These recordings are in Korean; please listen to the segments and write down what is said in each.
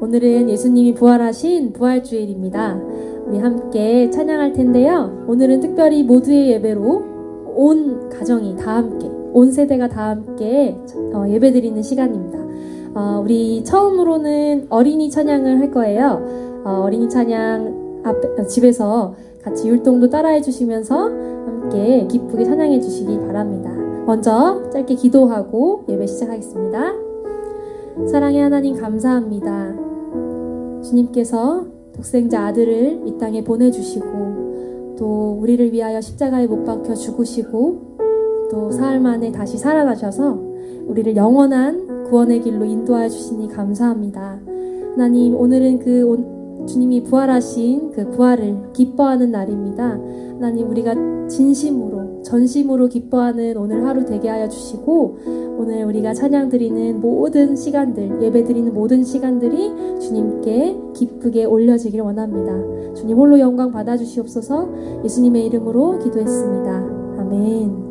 오늘은 예수님이 부활하신 부활주일입니다. 우리 함께 찬양할 텐데요. 오늘은 특별히 모두의 예배로 온 가정이 다 함께, 온 세대가 다 함께 예배드리는 시간입니다. 우리 처음으로는 어린이 찬양을 할 거예요. 어린이 찬양 집에서 같이 율동도 따라해 주시면서 함께 기쁘게 찬양해 주시기 바랍니다. 먼저 짧게 기도하고 예배 시작하겠습니다. 사랑의 하나님 감사합니다. 주님께서 독생자 아들을 이 땅에 보내주시고 또 우리를 위하여 십자가에 못 박혀 죽으시고 또 사흘 만에 다시 살아나셔서 우리를 영원한 구원의 길로 인도하여 주시니 감사합니다. 하나님, 오늘은 주님이 부활하신 그 부활을 기뻐하는 날입니다. 하나님, 우리가 진심으로 전심으로 기뻐하는 오늘 하루 되게 하여 주시고, 오늘 우리가 찬양 드리는 모든 시간들, 예배 드리는 모든 시간들이 주님께 기쁘게 올려지길 원합니다. 주님 홀로 영광 받아 주시옵소서. 예수님의 이름으로 기도했습니다. 아멘.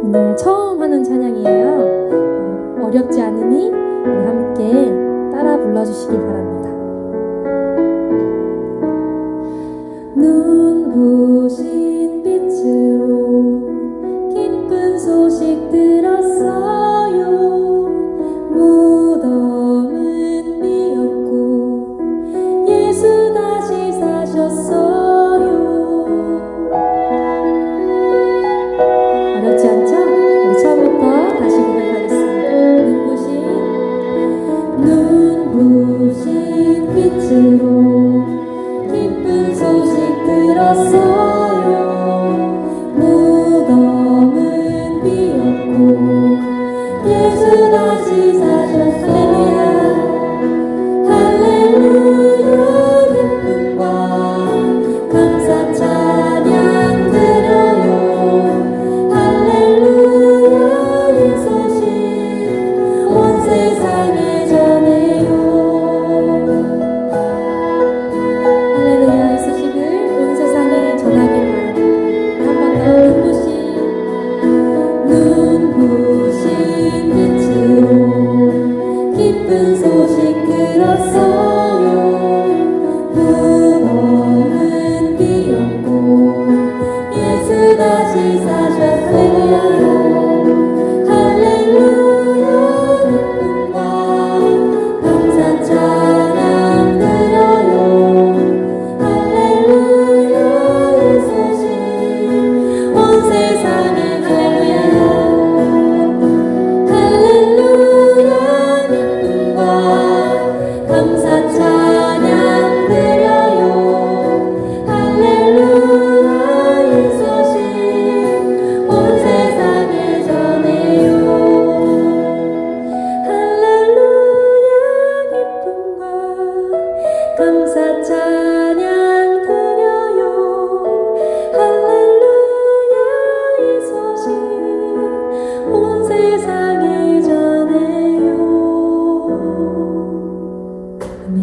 오늘 처음 하는 찬양이에요. 어렵지 않으니 우리 함께 따라 불러주시기 바랍니다. 눈부신 빛으로 기쁜 소식 들었어요. 무덤은 비었고 예수 다시 사셨어요. 어렵지 않죠? 우리 처음부터 다시 고백하겠습니다. 눈부신 빛으로 기쁜 소식 들었어요. 무덤은 비었고 예수 다시 사셨어요. 할렐루야 기쁨과 감사 찬양 드려요. 할렐루야 이 소식 온 세상에 전해요. 할렐루야 이 소식을 온 세상에 전하길 바랍니다. 한 번 더 눈부신 빛으로 기쁜 소식 들었어요. 무덤은 비었고 예수 다시 사셨어요. 할렐루야 기쁨과 감사 찬양 드려요. 할렐루야 이 소식 온 세상에 할렐루야. 할렐루야 기쁨과 감사 찬양 드려요. 할렐루야 이 소식 온 세상에 전해요. 할렐루야 기쁨과 감사 찬양 드려요. 할렐루야 이 소식 온 세상에 전해요. 아멘.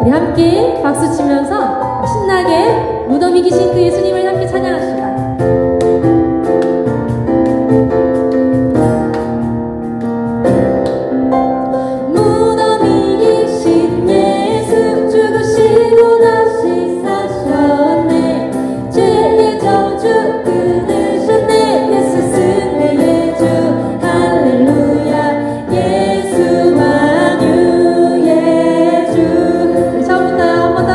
우리 함께 박수 치면서 신나게 무덤 이기신 그 예수님을 함께 찬양합시다. 무덤 이기신 예수 죽으시고 다시 사셨네. 죄의 저주 끊으셨네. 예수 승리의 주 할렐루야 예수 만유의 주. 우리 처음부터요. 한 번 더.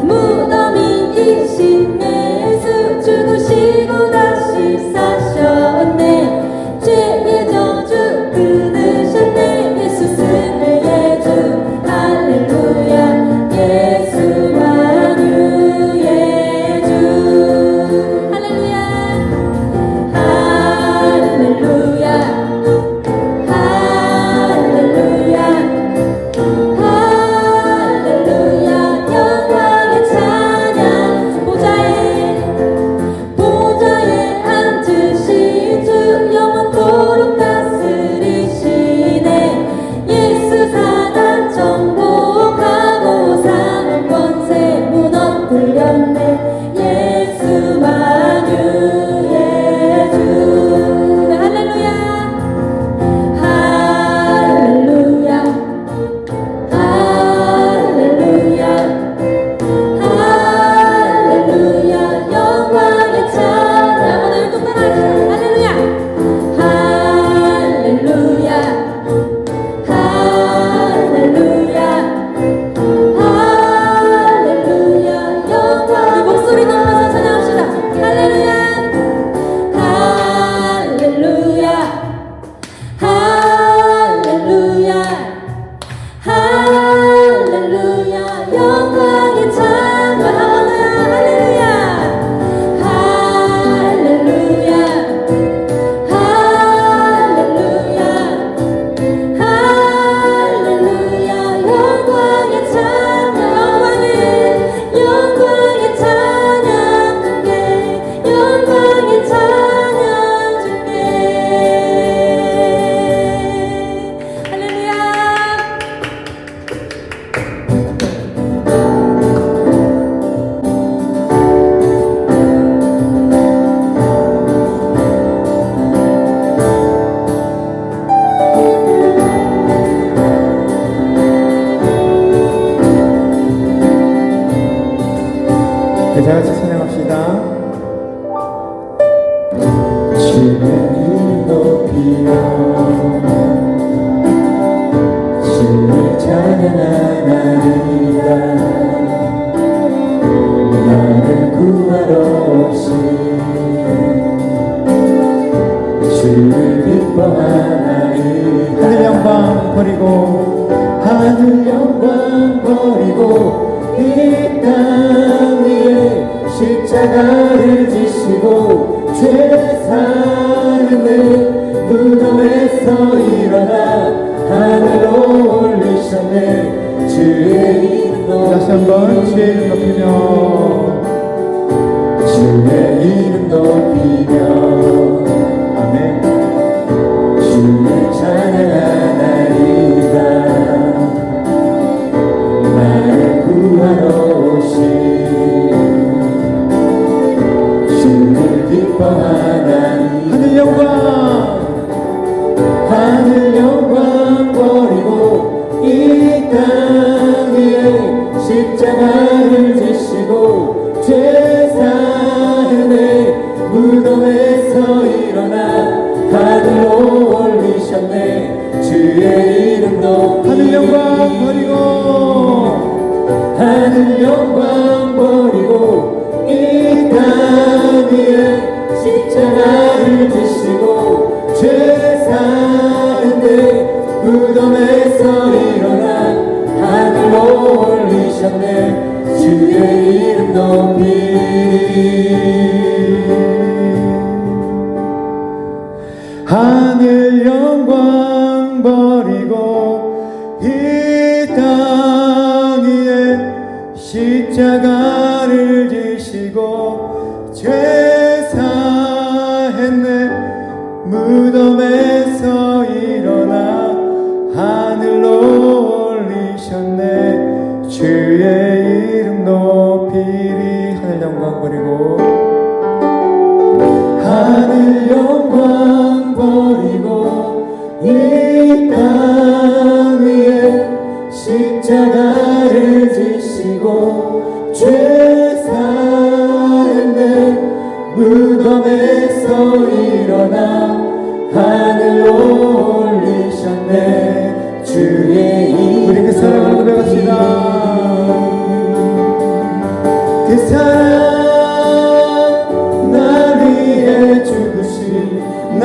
무덤 이기신 우리 다 같이 찬양합시다. 주님 높이며 주를 찬양하나이다. 나를 구하러 오신 주를 기뻐하나이다. 하늘 영광 버리고 하늘 영광 버리고 이 땅 위에 십자가를 지시고 죄 사는 무덤에서 일어나 하늘로 올리셨네. 주의 이름 다시 한번 주의 이름 높이며 주의 이름 높이며 아멘. 주를 찬양하나이다. 나를 구하러 오신 주를 기뻐하나니 하늘 영광 버리고 이 땅 위에 십자가를 지시고 죄 사는 무덤에서 일어나 하늘로 올리셨네. 주의 이름도 하늘 영광 버리고 이 땅 위에 십자가를 지시고 죄 사는데 무덤에서 일어나 하늘로 올리셨네. 주의 이름 높이 하늘 영광 버리고 이 땅 위에 십자가를 지시고 죄 사했네. 무덤에서 일어나 하늘로 올리셨네. 주의 이름 높이리. 하늘 영광 버리고 하늘 영광 버리고 이 땅 위에 십자가를 지시고 죄 사했네. 무덤에서 일어나 하늘로 올리셨네. 주의 이름 우리 그 사랑을 고백합시다. 그 사랑 날 위해 죽으신 날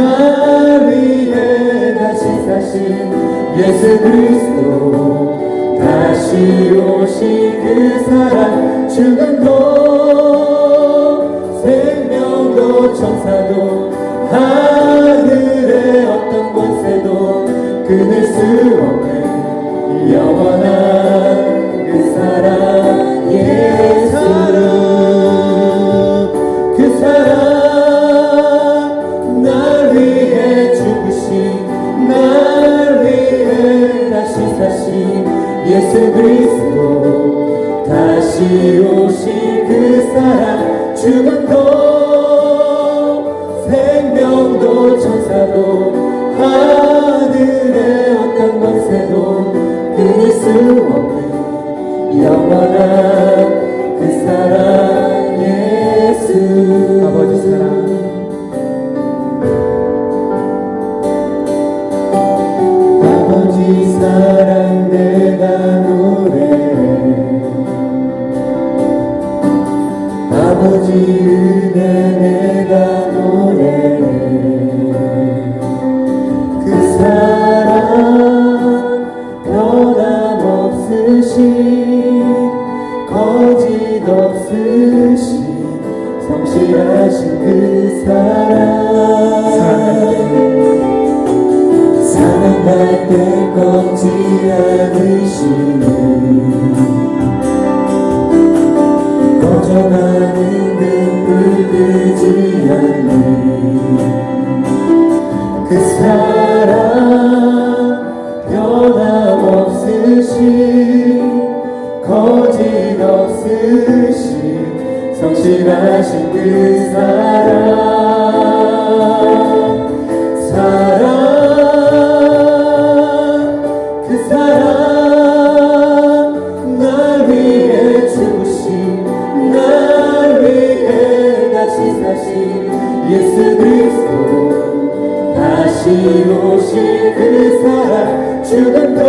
위해 다시 사신 예수 그리스도 다시 오신 그 사랑 죽음도 생명도 천사도 하늘의 어떤 권세도 끊을 수 없는 영원한 그 사랑 예수 그 사랑 날 위해 죽으신 날 위해 다시 사신 예수 그리스도 다시 오신 그 사랑 죽음도 생명도 천사도 하늘의 어떤 권세도 끊을 수 없는 영원한 그 사랑 예수 아버지 사랑 아버지 사랑 내가 노래해 아버지 은혜 내가 노래해 그 사랑 변함없으신 거짓 없으신 성실하신 그 사랑 사랑할 때 꺾지 않으시는 꺼져가는 등불 끄지 않는 그 사랑 변함없으신 거짓 없으신 성실하신 그 사랑 그 사랑 날 위해 죽으신 날 사랑 죽음도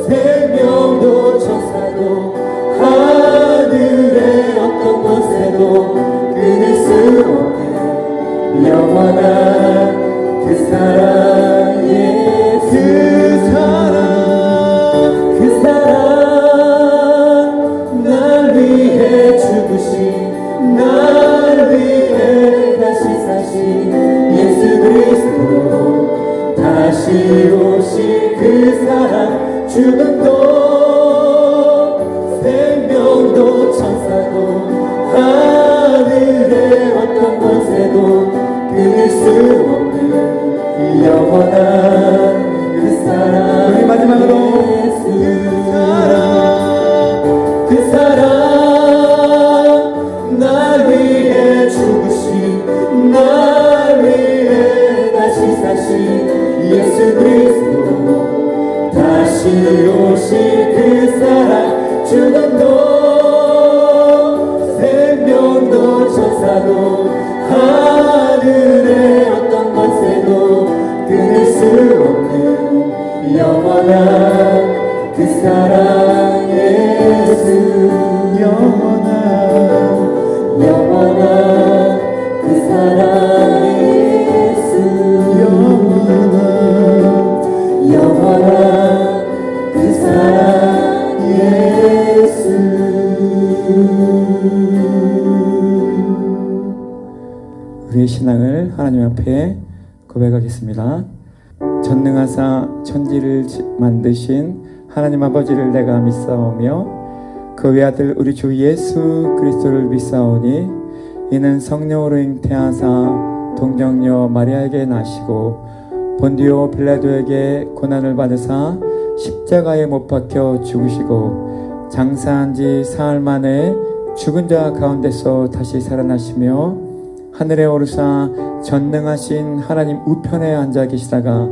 생명도 천사도 하늘의 어떤 곳에도 끊을 수 없는 영원한 그 사랑 예수 그 사랑 날 위해 죽으신 날 위해 다시 사신 예수 그리스도 다시 오실 그 사랑 죽음도 생명도 천사도 하늘의 어떤 곳에도 끊을 수 없는 영원한 그 사랑 우리 마지막으로 그 사랑 날 위해 죽으신 날 위해 다시 사신 예수 그리스도 다시 오실 그 사랑 죽음도 생명도 천사도 하늘의 어떤 것에도 끊을 수 없는 영원한 그 사랑 예수 영원한 그 사랑 예수 영원한 그 사랑 예수 우리의 신앙을 하나님 앞에 고백하겠습니다. 전능하사 천지를 만드신 하나님 아버지를 내가 믿사오며 그 외아들 우리 주 예수 그리스도를 믿사오니 이는 성령으로 잉태하사 동정녀 마리아에게 나시고 본디오 빌라도에게 고난을 받으사 십자가에 못 박혀 죽으시고 장사한 지 사흘 만에 죽은 자 가운데서 다시 살아나시며 하늘에 오르사 전능하신 하나님 우편에 앉아 계시다가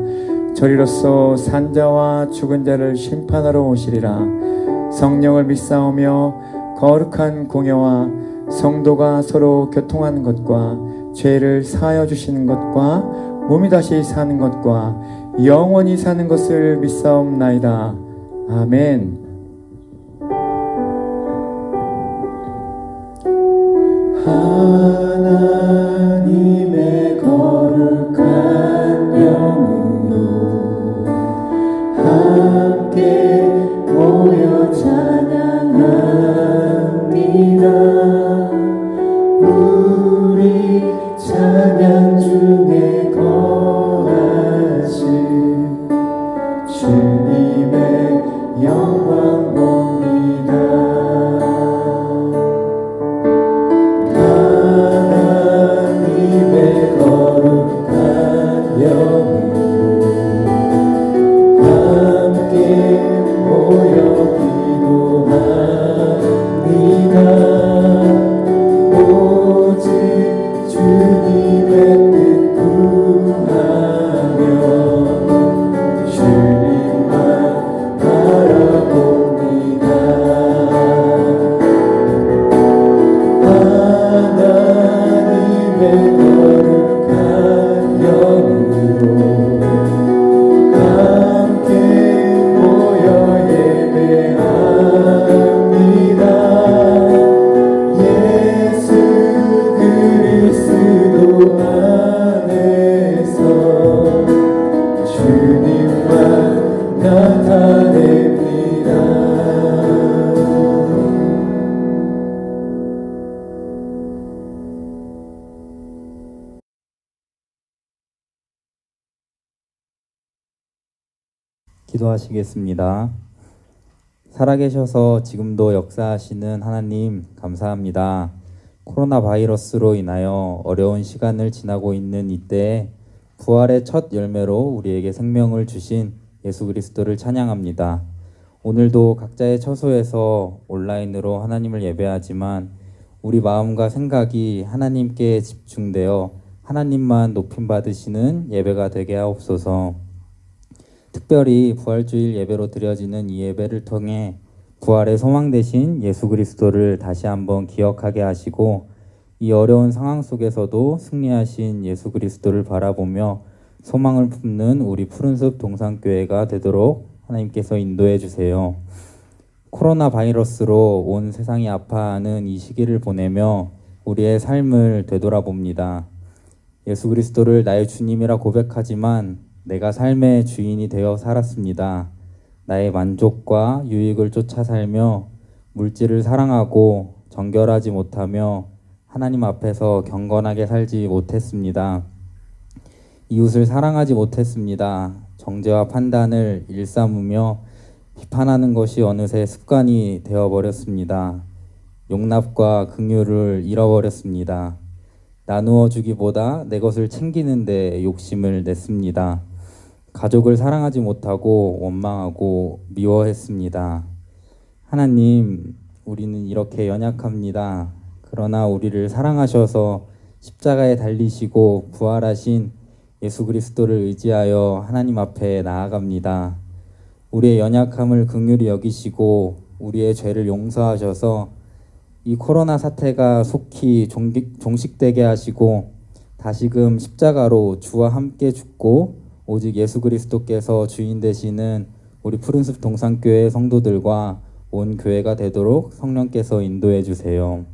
저리로서 산자와 죽은 자를 심판하러 오시리라. 성령을 믿사오며 거룩한 공예와 성도가 서로 교통하는 것과 죄를 사하여 주시는 것과 몸이 다시 사는 것과 영원히 사는 것을 믿사옵나이다. 아멘. 하나님의 거룩한 영으로 함께 모여 찬양합니다. 우리 찬양 중에 거하신 주님의 영광 봅니다. 하나님의 거룩한 영으로 함께 모여 기도합니다. 오직 주님의 뜻 구하며 주님만 바라봅니다. 하나님의 거룩한 영으로 함께 모여 예배합니다. 예수 그리스도 안에서 주님만 나타냅니다. 기도하시겠습니다. 살아계셔서 지금도 역사하시는 하나님 감사합니다. 코로나 바이러스로 인하여 어려운 시간을 지나고 있는 이때에 부활의 첫 열매로 우리에게 생명을 주신 예수 그리스도를 찬양합니다. 오늘도 각자의 처소에서 온라인으로 하나님을 예배하지만 우리 마음과 생각이 하나님께 집중되어 하나님만 높임받으시는 예배가 되게 하옵소서. 특별히 부활주일 예배로 드려지는 이 예배를 통해 부활의 소망 되신 예수 그리스도를 다시 한번 기억하게 하시고 이 어려운 상황 속에서도 승리하신 예수 그리스도를 바라보며 소망을 품는 우리 푸른숲 동산교회가 되도록 하나님께서 인도해 주세요. 코로나 바이러스로 온 세상이 아파하는 이 시기를 보내며 우리의 삶을 되돌아봅니다. 예수 그리스도를 나의 주님이라 고백하지만 내가 삶의 주인이 되어 살았습니다. 나의 만족과 유익을 쫓아 살며 물질을 사랑하고 정결하지 못하며 하나님 앞에서 경건하게 살지 못했습니다. 이웃을 사랑하지 못했습니다. 정죄와 판단을 일삼으며 비판하는 것이 어느새 습관이 되어버렸습니다. 용납과 긍휼을 잃어버렸습니다. 나누어 주기보다 내 것을 챙기는 데 욕심을 냈습니다. 가족을 사랑하지 못하고 원망하고 미워했습니다. 하나님, 우리는 이렇게 연약합니다. 그러나 우리를 사랑하셔서 십자가에 달리시고 부활하신 예수 그리스도를 의지하여 하나님 앞에 나아갑니다. 우리의 연약함을 긍휼히 여기시고 우리의 죄를 용서하셔서 이 코로나 사태가 속히 종식되게 하시고 다시금 십자가로 주와 함께 죽고 오직 예수 그리스도께서 주인 되시는 우리 푸른숲 동산교회 성도들과 온 교회가 되도록 성령께서 인도해 주세요.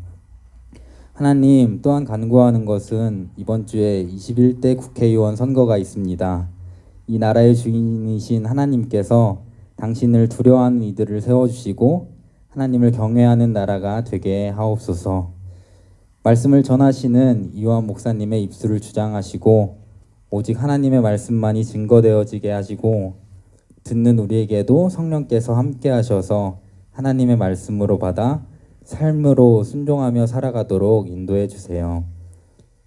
하나님, 또한 간구하는 것은 이번 주에 21대 국회의원 선거가 있습니다. 이 나라의 주인이신 하나님께서 당신을 두려워하는 이들을 세워주시고 하나님을 경외하는 나라가 되게 하옵소서. 말씀을 전하시는 이완 목사님의 입술을 주장하시고 오직 하나님의 말씀만이 증거되어지게 하시고 듣는 우리에게도 성령께서 함께 하셔서 하나님의 말씀으로 받아 삶으로 순종하며 살아가도록 인도해 주세요.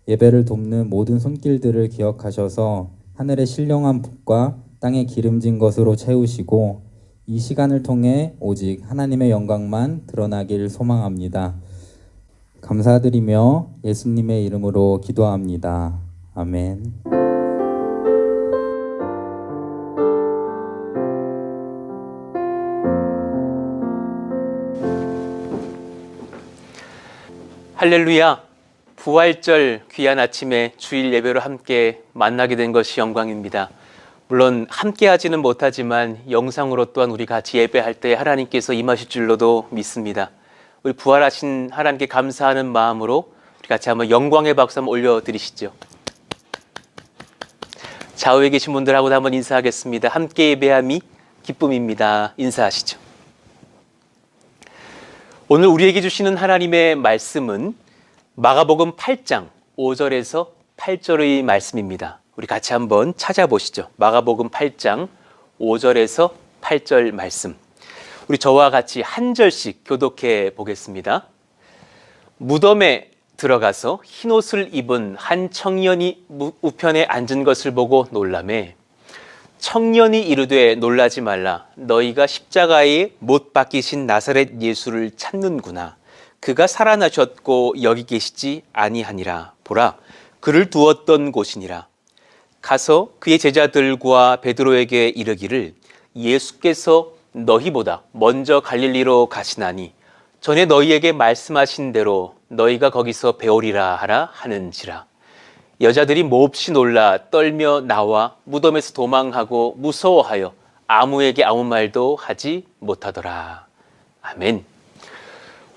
예배를 돕는 모든 손길들을 기억하셔서 하늘의 신령한 복과 땅에 기름진 것으로 채우시고 이 시간을 통해 오직 하나님의 영광만 드러나길 소망합니다. 감사드리며 예수님의 이름으로 기도합니다. 아멘. 할렐루야! 부활절 귀한 아침에 주일 예배로 함께 만나게 된 것이 영광입니다. 물론 함께 하지는 못하지만 영상으로 또한 우리 같이 예배할 때 하나님께서 임하실 줄로도 믿습니다. 우리 부활하신 하나님께 감사하는 마음으로 우리 같이 한번 영광의 박수 한번 올려드리시죠. 좌우에 계신 분들하고도 한번 인사하겠습니다. 함께 예배함이 기쁨입니다. 인사하시죠. 오늘 우리에게 주시는 하나님의 말씀은 마가복음 8장 5절에서 8절의 말씀입니다. 우리 같이 한번 찾아보시죠. 마가복음 8장 5절에서 8절 말씀. 우리 저와 같이 한 절씩 교독해 보겠습니다. 무덤에 들어가서 흰옷을 입은 한 청년이 우편에 앉은 것을 보고 놀라매 청년이 이르되 놀라지 말라. 너희가 십자가에 못 박히신 나사렛 예수를 찾는구나. 그가 살아나셨고 여기 계시지 아니하니라. 보라, 그를 두었던 곳이니라. 가서 그의 제자들과 베드로에게 이르기를 예수께서 너희보다 먼저 갈릴리로 가시나니 전에 너희에게 말씀하신 대로 너희가 거기서 배우리라 하라 하는지라. 여자들이 몹시 놀라 떨며 나와 무덤에서 도망하고 무서워하여 아무에게 아무 말도 하지 못하더라. 아멘.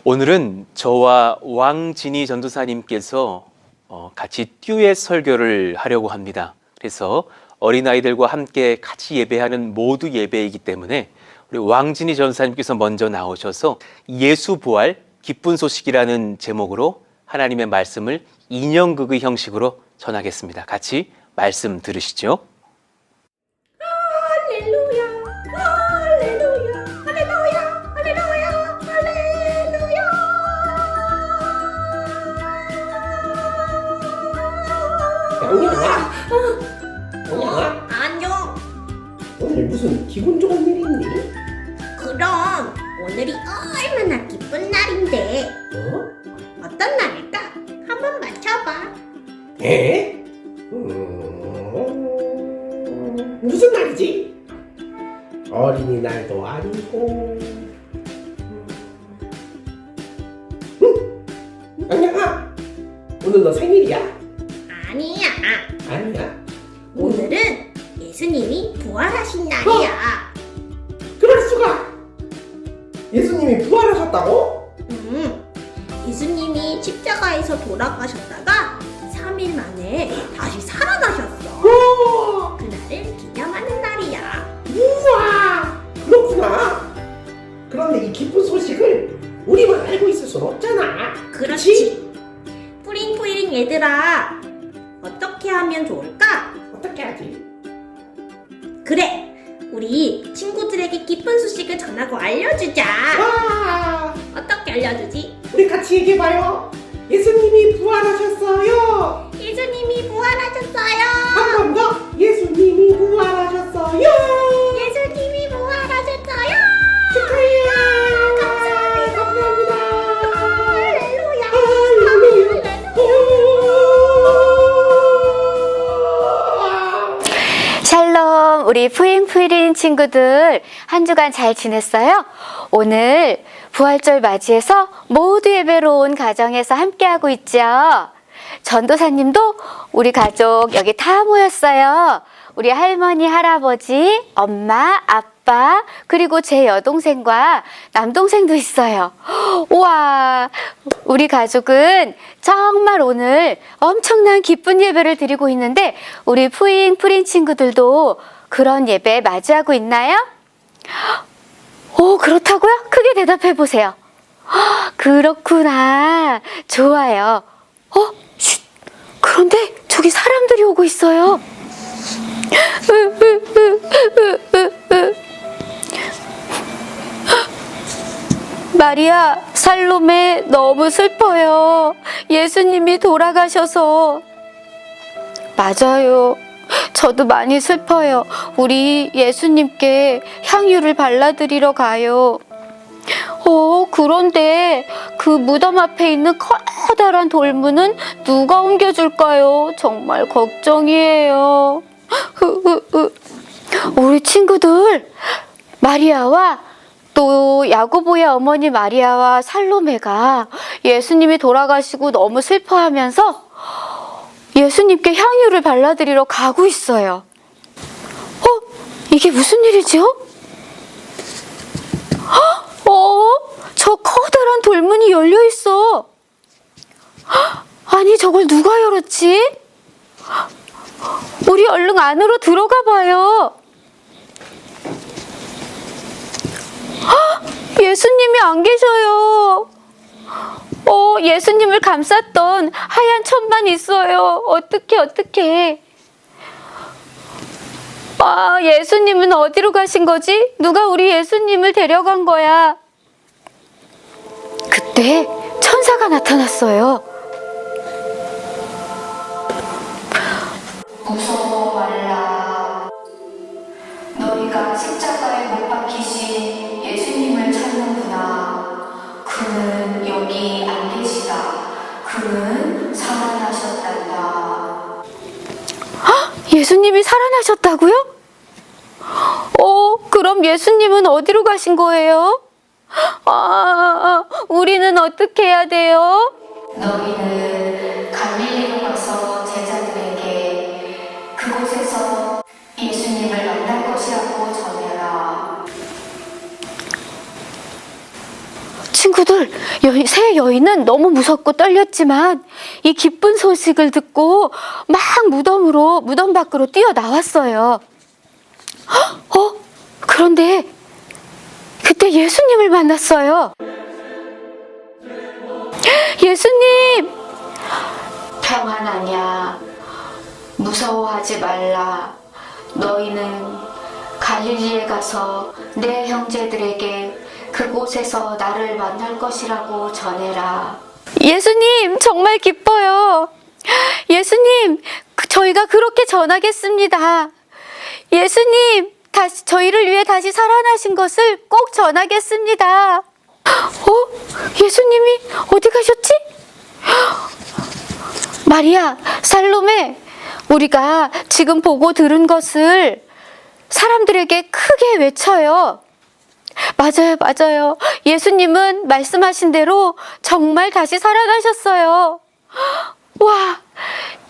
오늘은 저와 왕진희 전도사님께서 같이 듀엣 설교를 하려고 합니다. 그래서 어린아이들과 함께 같이 예배하는 모두 예배이기 때문에 우리 왕진희 전도사님께서 먼저 나오셔서 예수 부활 기쁜 소식이라는 제목으로 하나님의 말씀을 인형극의 형식으로 전하겠습니다. 같이 말씀 들으시죠. 할렐루야, 할렐루야, 할렐루야, 할렐루야, 할렐루야. 양양아! 양양아! 안녕. 오늘 무슨 기분 좋은 일 있니? 그럼 오늘이 얼마나 기쁜 날인데 어떤 날일까? 한번 맞춰봐. 에? 무슨 날이지? 어린이날도 아니고 양양아! 오늘 너 생일이야? 아니야. 아니야? 오늘은 예수님이 부활하신 날이야. 그럴 수가. 예수님이 부활하셨다고? 예수님이 십자가에서 돌아가셨다가 3일 만에 다시 살아나셨어. 우와, 그날을 기념하는 날이야. 우와, 그렇구나. 그런데 이 기쁜 소식을 우리만 알고 있을 순 없잖아. 그렇지. 뿌링뿌링 얘들아, 어떻게 하면 좋을까? 어떻게 하지? 그래, 우리 친구들에게 기쁜 소식을 전하고 알려주자. 와, 어떻게 알려주지? 우리 같이 얘기해봐요. 예수님이 부활하셨어요. 예수님이 부활하셨어요. 한 번 더. 예수님이 부활하셨어요. 예수님이 부활하셨어요. 축하해요. 감사합니다. 감사합니다. 할렐루야. 할렐루야. 샬롬, 우리 푸잉푸잉 친구들 한 주간 잘 지냈어요? 오늘 부활절 맞이해서 모두 예배로 온 가정에서 함께하고 있죠. 전도사님도 우리 가족 여기 다 모였어요. 우리 할머니, 할아버지, 엄마, 아빠, 그리고 제 여동생과 남동생도 있어요. 우와, 우리 가족은 정말 오늘 엄청난 기쁜 예배를 드리고 있는데 우리 푸잉푸잉 친구들도 그런 예배 맞이하고 있나요? 오, 그렇다고요? 크게 대답해 보세요. 그렇구나. 좋아요. 쉿. 그런데 저기 사람들이 오고 있어요. 마리아, 살로메 너무 슬퍼요. 예수님이 돌아가셔서. 맞아요. 저도 많이 슬퍼요. 우리 예수님께 향유를 발라드리러 가요. 그런데 그 무덤 앞에 있는 커다란 돌문은 누가 옮겨줄까요? 정말 걱정이에요. 우리 친구들, 마리아와 또 야고보의 어머니 마리아와 살로메가 예수님이 돌아가시고 너무 슬퍼하면서 예수님께 향유를 발라드리러 가고 있어요. 이게 무슨 일이죠? 저 커다란 돌문이 열려 있어. 아니, 저걸 누가 열었지? 우리 얼른 안으로 들어가 봐요. 예수님이 안 계셔요. 예수님을 감쌌던 하얀 천만 있어요. 어떡해. 예수님은 어디로 가신 거지? 누가 우리 예수님을 데려간 거야? 그때 천사가 나타났어요. 무서워 말라. 너희가 십자가에 못 박히신 예수님을 찾는구나. 그는 여기 안 계시다. 그는 살아나셨단다. 예수님이 살아나셨다고요? 그럼 예수님은 어디로 가신 거예요? 우리는 어떻게 해야 돼요? 너희는 갈릴리로 가서 제자들에게 그곳에서 예수님을 만날 것이라고 전해라. 친구들, 새 여인은 너무 무섭고 떨렸지만 이 기쁜 소식을 듣고 막 무덤 밖으로 뛰어나왔어요. 그런데 그때 예수님을 만났어요. 예수님! 평안하냐? 무서워하지 말라. 너희는 갈릴리에 가서 내 형제들에게 그곳에서 나를 만날 것이라고 전해라. 예수님, 정말 기뻐요. 예수님, 저희가 그렇게 전하겠습니다. 예수님, 저희를 위해 다시 살아나신 것을 꼭 전하겠습니다. 예수님이 어디 가셨지? 마리아, 살로메, 우리가 지금 보고 들은 것을 사람들에게 크게 외쳐요. 맞아요. 예수님은 말씀하신 대로 정말 다시 살아나셨어요. 와,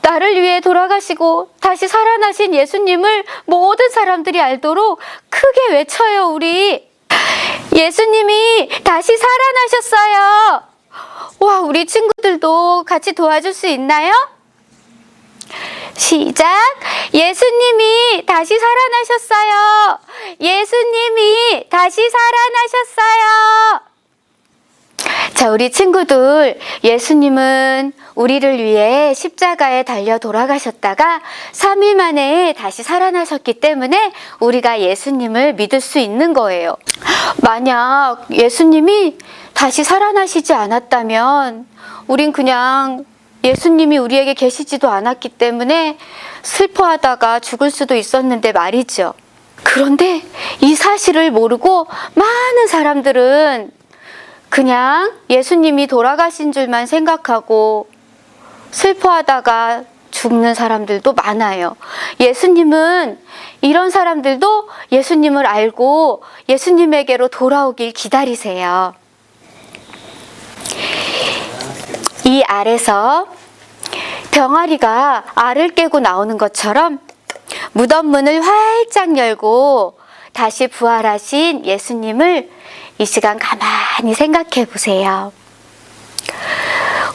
나를 위해 돌아가시고 다시 살아나신 예수님을 모든 사람들이 알도록 크게 외쳐요, 우리. 예수님이 다시 살아나셨어요. 와, 우리 친구들도 같이 도와줄 수 있나요? 시작! 예수님이 다시 살아나셨어요. 예수님이 다시 살아나셨어요. 자, 우리 친구들, 예수님은 우리를 위해 십자가에 달려 돌아가셨다가 3일 만에 다시 살아나셨기 때문에 우리가 예수님을 믿을 수 있는 거예요. 만약 예수님이 다시 살아나시지 않았다면 우린 그냥 예수님이 우리에게 계시지도 않았기 때문에 슬퍼하다가 죽을 수도 있었는데 말이죠. 그런데 이 사실을 모르고 많은 사람들은 그냥 예수님이 돌아가신 줄만 생각하고 슬퍼하다가 죽는 사람들도 많아요. 예수님은 이런 사람들도 예수님을 알고 예수님에게로 돌아오길 기다리세요. 이 알에서 병아리가 알을 깨고 나오는 것처럼 무덤 문을 활짝 열고 다시 부활하신 예수님을 이 시간 가만히 생각해 보세요.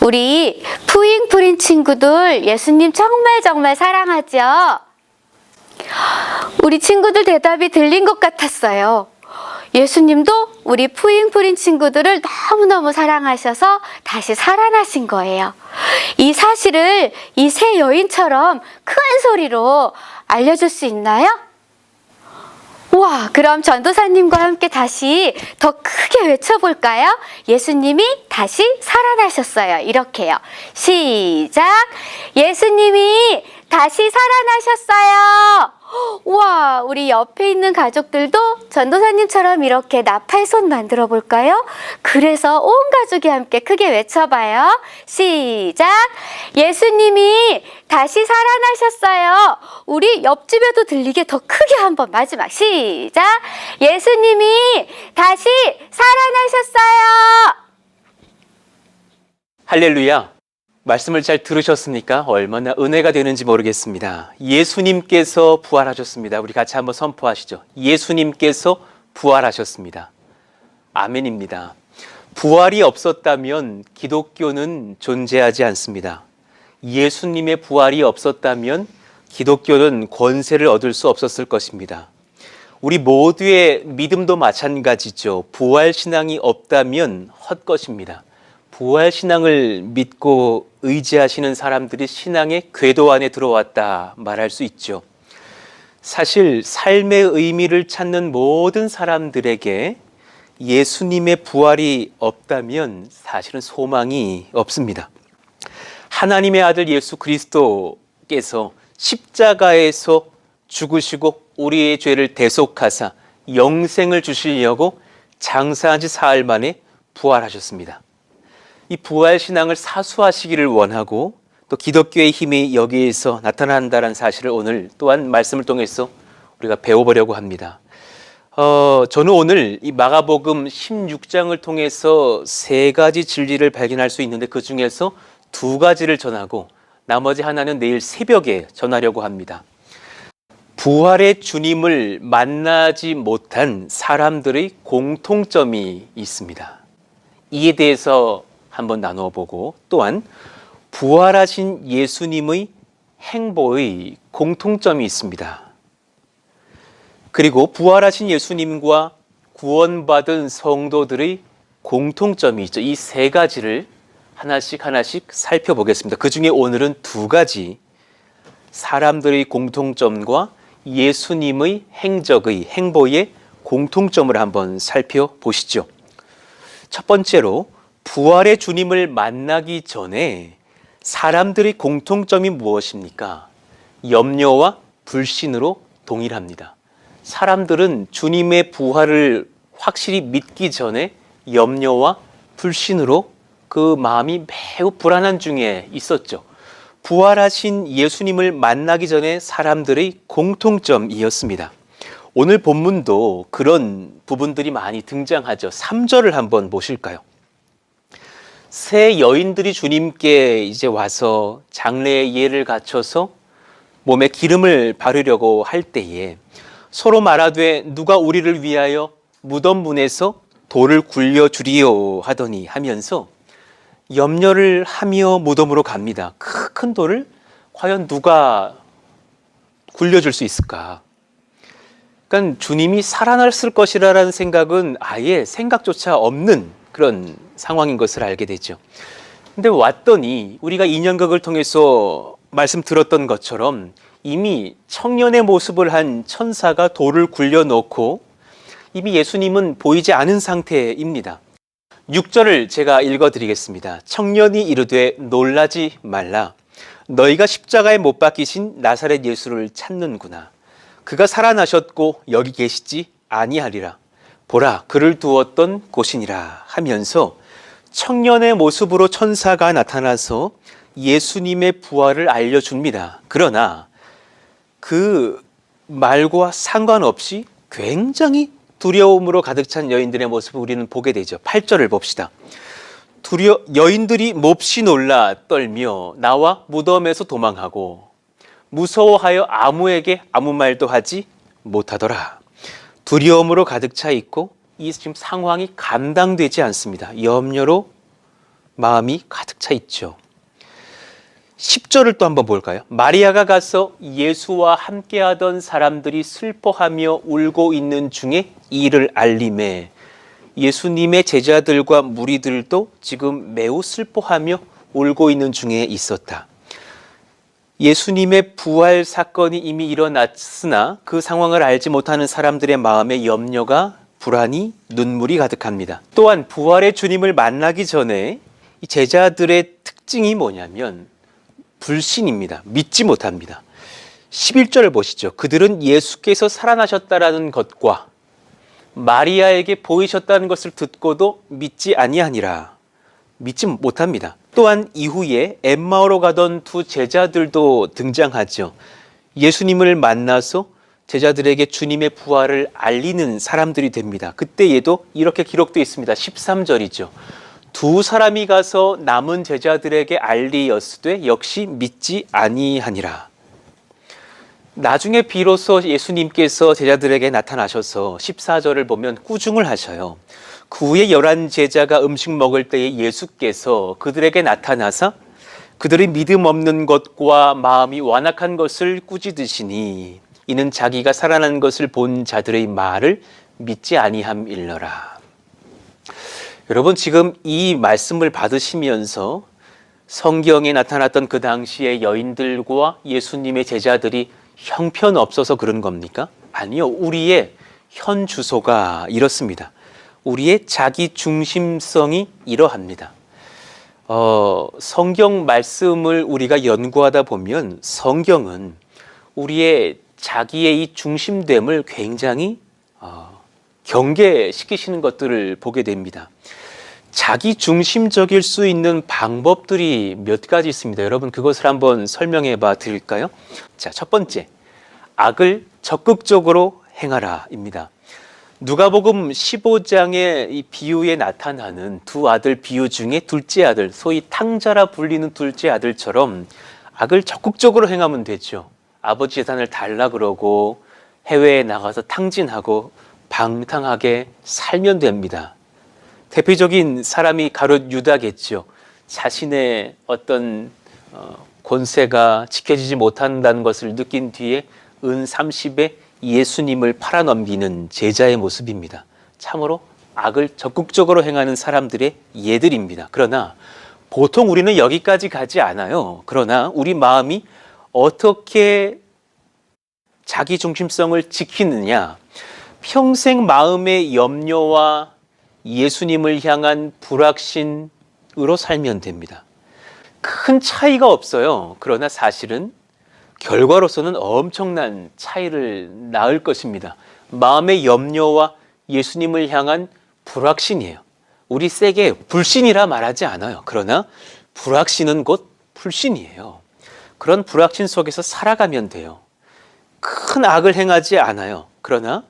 우리 푸잉프린 친구들 예수님 정말 사랑하죠? 우리 친구들 대답이 들린 것 같았어요. 예수님도 우리 푸잉프린 친구들을 너무너무 사랑하셔서 다시 살아나신 거예요. 이 사실을 이 세 여인처럼 큰 소리로 알려줄 수 있나요? 와, 그럼 전도사님과 함께 다시 더 크게 외쳐볼까요? 예수님이 다시 살아나셨어요. 이렇게요. 시작! 예수님이 다시 살아나셨어요. 와, 우리 옆에 있는 가족들도 전도사님처럼 이렇게 나팔손 만들어 볼까요? 그래서 온 가족이 함께 크게 외쳐봐요. 시작! 예수님이 다시 살아나셨어요. 우리 옆집에도 들리게 더 크게 한번 마지막 시작! 예수님이 다시 살아나셨어요. 할렐루야. 말씀을 잘 들으셨습니까? 얼마나 은혜가 되는지 모르겠습니다. 예수님께서 부활하셨습니다. 우리 같이 한번 선포하시죠. 예수님께서 부활하셨습니다. 아멘입니다. 부활이 없었다면 기독교는 존재하지 않습니다. 예수님의 부활이 없었다면 기독교는 권세를 얻을 수 없었을 것입니다. 우리 모두의 믿음도 마찬가지죠. 부활신앙이 없다면 헛것입니다. 부활신앙을 믿고 의지하시는 사람들이 신앙의 궤도 안에 들어왔다 말할 수 있죠. 사실 삶의 의미를 찾는 모든 사람들에게 예수님의 부활이 없다면 사실은 소망이 없습니다. 하나님의 아들 예수 그리스도께서 십자가에서 죽으시고 우리의 죄를 대속하사 영생을 주시려고 장사한 지 사흘 만에 부활하셨습니다. 이 부활신앙을 사수하시기를 원하고 또 기독교의 힘이 여기에서 나타난다는 사실을 오늘 또한 말씀을 통해서 우리가 배워보려고 합니다. 저는 오늘 이 마가복음 16장을 통해서 세 가지 진리를 발견할 수 있는데 그 중에서 두 가지를 전하고 나머지 하나는 내일 새벽에 전하려고 합니다. 부활의 주님을 만나지 못한 사람들의 공통점이 있습니다. 이에 대해서 한번 나누어 보고 또한 부활하신 예수님의 행보의 공통점이 있습니다. 그리고 부활하신 예수님과 구원받은 성도들의 공통점이 있죠. 이 세 가지를 하나씩 살펴보겠습니다. 그 중에 오늘은 두 가지 사람들의 공통점과 예수님의 행보의 공통점을 한번 살펴보시죠. 첫 번째로 부활의 주님을 만나기 전에 사람들의 공통점이 무엇입니까? 염려와 불신으로 동일합니다. 사람들은 주님의 부활을 확실히 믿기 전에 염려와 불신으로 그 마음이 매우 불안한 중에 있었죠. 부활하신 예수님을 만나기 전에 사람들의 공통점이었습니다. 오늘 본문도 그런 부분들이 많이 등장하죠. 3절을 한번 보실까요? 세 여인들이 주님께 이제 와서 장례의 예를 갖춰서 몸에 기름을 바르려고 할 때에 서로 말하되 누가 우리를 위하여 무덤 문에서 돌을 굴려 주리요 하더니 하면서 염려를 하며 무덤으로 갑니다. 큰 돌을 과연 누가 굴려줄 수 있을까? 그러니까 주님이 살아났을 것이라는 생각은 아예 생각조차 없는 그런 상황인 것을 알게 되죠. 근데 왔더니 우리가 인연극을 통해서 말씀 들었던 것처럼 이미 청년의 모습을 한 천사가 돌을 굴려놓고 이미 예수님은 보이지 않은 상태입니다. 6절을 제가 읽어드리겠습니다. 청년이 이르되 놀라지 말라. 너희가 십자가에 못 박히신 나사렛 예수를 찾는구나. 그가 살아나셨고 여기 계시지 아니하리라. 보라, 그를 두었던 곳이니라 하면서 청년의 모습으로 천사가 나타나서 예수님의 부활을 알려줍니다. 그러나 그 말과 상관없이 굉장히 두려움으로 가득 찬 여인들의 모습을 우리는 보게 되죠. 8절을 봅시다. 여인들이 몹시 놀라 떨며 나와 무덤에서 도망하고 무서워하여 아무에게 아무 말도 하지 못하더라. 두려움으로 가득 차 있고 이 지금 상황이 감당되지 않습니다. 염려로 마음이 가득 차 있죠. 10절을 또 한번 볼까요? 마리아가 가서 예수와 함께하던 사람들이 슬퍼하며 울고 있는 중에 이를 알림해 예수님의 제자들과 무리들도 지금 매우 슬퍼하며 울고 있는 중에 있었다. 예수님의 부활 사건이 이미 일어났으나 그 상황을 알지 못하는 사람들의 마음에 염려가 불안이 눈물이 가득합니다. 또한 부활의 주님을 만나기 전에 이 제자들의 특징이 뭐냐면 불신입니다. 믿지 못합니다. 11절을 보시죠. 그들은 예수께서 살아나셨다라는 것과 마리아에게 보이셨다는 것을 듣고도 믿지 아니하니라. 믿지 못합니다. 또한 이후에 엠마오로 가던 두 제자들도 등장하죠. 예수님을 만나서 제자들에게 주님의 부활을 알리는 사람들이 됩니다. 그때에도 이렇게 기록되어 있습니다. 13절이죠. 두 사람이 가서 남은 제자들에게 알리었으되 역시 믿지 아니하니라. 나중에 비로소 예수님께서 제자들에게 나타나셔서 14절을 보면 꾸중을 하셔요. 그 후에 11 제자가 음식 먹을 때에 예수께서 그들에게 나타나사 그들의 믿음 없는 것과 마음이 완악한 것을 꾸짖으시니 이는 자기가 살아난 것을 본 자들의 말을 믿지 아니함일러라. 여러분, 지금 이 말씀을 받으시면서 성경에 나타났던 그 당시의 여인들과 예수님의 제자들이 형편없어서 그런 겁니까? 아니요. 우리의 현 주소가 이렇습니다. 우리의 자기 중심성이 이러합니다. 성경 말씀을 우리가 연구하다 보면 성경은 우리의 자기의 이 중심됨을 굉장히 경계시키시는 것들을 보게 됩니다. 자기 중심적일 수 있는 방법들이 몇 가지 있습니다. 여러분, 그것을 한번 설명해 봐 드릴까요? 자, 첫 번째, 악을 적극적으로 행하라입니다. 누가복음 15장의 이 비유에 나타나는 두 아들 비유 중에 둘째 아들, 소위 탕자라 불리는 둘째 아들처럼 악을 적극적으로 행하면 되죠. 아버지 재산을 달라 그러고 해외에 나가서 탕진하고 방탕하게 살면 됩니다. 대표적인 사람이 가룟 유다겠죠. 자신의 어떤 권세가 지켜지지 못한다는 것을 느낀 뒤에 은 30에 예수님을 팔아넘기는 제자의 모습입니다. 참으로 악을 적극적으로 행하는 사람들의 예들입니다. 그러나 보통 우리는 여기까지 가지 않아요. 그러나 우리 마음이 어떻게 자기 중심성을 지키느냐, 평생 마음의 염려와 예수님을 향한 불확신으로 살면 됩니다. 큰 차이가 없어요. 그러나 사실은 결과로서는 엄청난 차이를 낳을 것입니다. 마음의 염려와 예수님을 향한 불확신이에요. 우리 세게 불신이라 말하지 않아요. 그러나 불확신은 곧 불신이에요. 그런 불확신 속에서 살아가면 돼요. 큰 악을 행하지 않아요. 그러나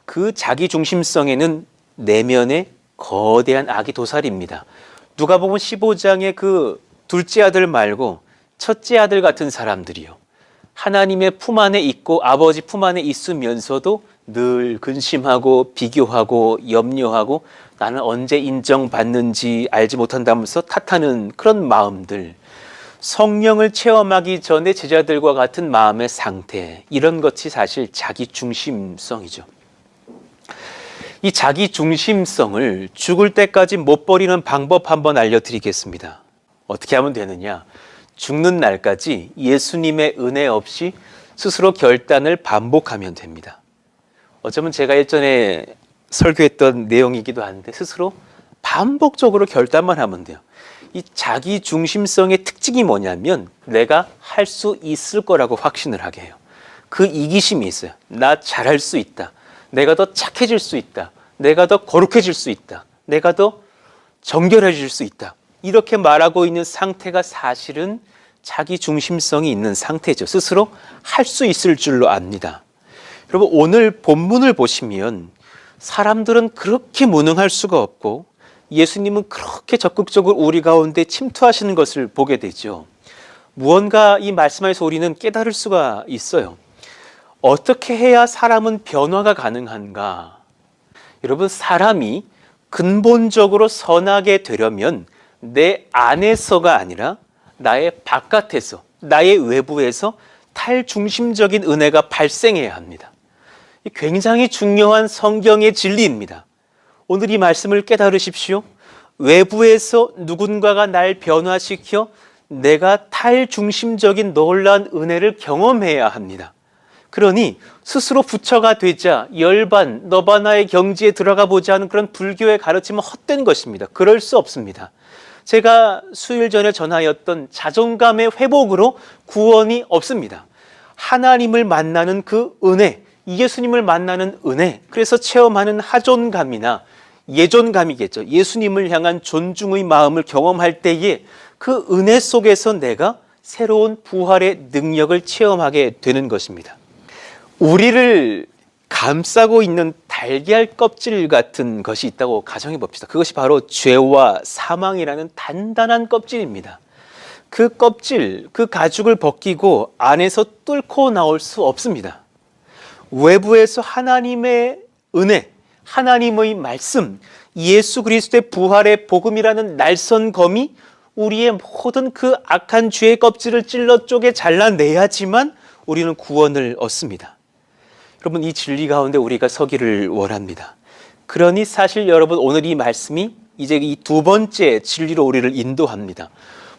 그 자기 중심성에는 내면의 거대한 악이 도사립니다. 누가복음 15장의 그 둘째 아들 말고 첫째 아들 같은 사람들이요. 하나님의 품 안에 있고 아버지 품 안에 있으면서도 늘 근심하고 비교하고 염려하고 나는 언제 인정받는지 알지 못한다면서 탓하는 그런 마음들, 성령을 체험하기 전에 제자들과 같은 마음의 상태, 이런 것이 사실 자기중심성이죠. 이 자기중심성을 죽을 때까지 못 버리는 방법 한번 알려드리겠습니다. 어떻게 하면 되느냐? 죽는 날까지 예수님의 은혜 없이 스스로 결단을 반복하면 됩니다. 어쩌면 제가 예전에 설교했던 내용이기도 한데 스스로 반복적으로 결단만 하면 돼요. 이 자기 중심성의 특징이 뭐냐면 내가 할 수 있을 거라고 확신을 하게 해요. 그 이기심이 있어요. 나 잘할 수 있다. 내가 더 착해질 수 있다. 내가 더 거룩해질 수 있다. 내가 더 정결해질 수 있다. 이렇게 말하고 있는 상태가 사실은 자기 중심성이 있는 상태죠. 스스로 할 수 있을 줄로 압니다. 여러분, 오늘 본문을 보시면 사람들은 그렇게 무능할 수가 없고 예수님은 그렇게 적극적으로 우리 가운데 침투하시는 것을 보게 되죠. 무언가 이 말씀 안에서 우리는 깨달을 수가 있어요. 어떻게 해야 사람은 변화가 가능한가? 여러분, 사람이 근본적으로 선하게 되려면 내 안에서가 아니라 나의 바깥에서, 나의 외부에서 탈중심적인 은혜가 발생해야 합니다. 굉장히 중요한 성경의 진리입니다. 오늘 이 말씀을 깨달으십시오. 외부에서 누군가가 날 변화시켜 내가 탈중심적인 놀라운 은혜를 경험해야 합니다. 그러니 스스로 부처가 되자 열반, 너바나의 경지에 들어가 보자 하는 그런 불교의 가르침은 헛된 것입니다. 그럴 수 없습니다. 제가 수일 전에 전하였던 자존감의 회복으로 구원이 없습니다. 하나님을 만나는 그 은혜, 예수님을 만나는 은혜, 그래서 체험하는 하존감이나 예존감이겠죠. 예수님을 향한 존중의 마음을 경험할 때에 그 은혜 속에서 내가 새로운 부활의 능력을 체험하게 되는 것입니다. 우리를 감싸고 있는 달걀 껍질 같은 것이 있다고 가정해 봅시다. 그것이 바로 죄와 사망이라는 단단한 껍질입니다. 그 껍질, 그 가죽을 벗기고 안에서 뚫고 나올 수 없습니다. 외부에서 하나님의 은혜, 하나님의 말씀, 예수 그리스도의 부활의 복음이라는 날선 검이 우리의 모든 그 악한 죄의 껍질을 찔러 쪼개 잘라내야지만 우리는 구원을 얻습니다. 여러분, 이 진리 가운데 우리가 서기를 원합니다. 그러니 사실 여러분, 오늘 이 말씀이 이제 이 두 번째 진리로 우리를 인도합니다.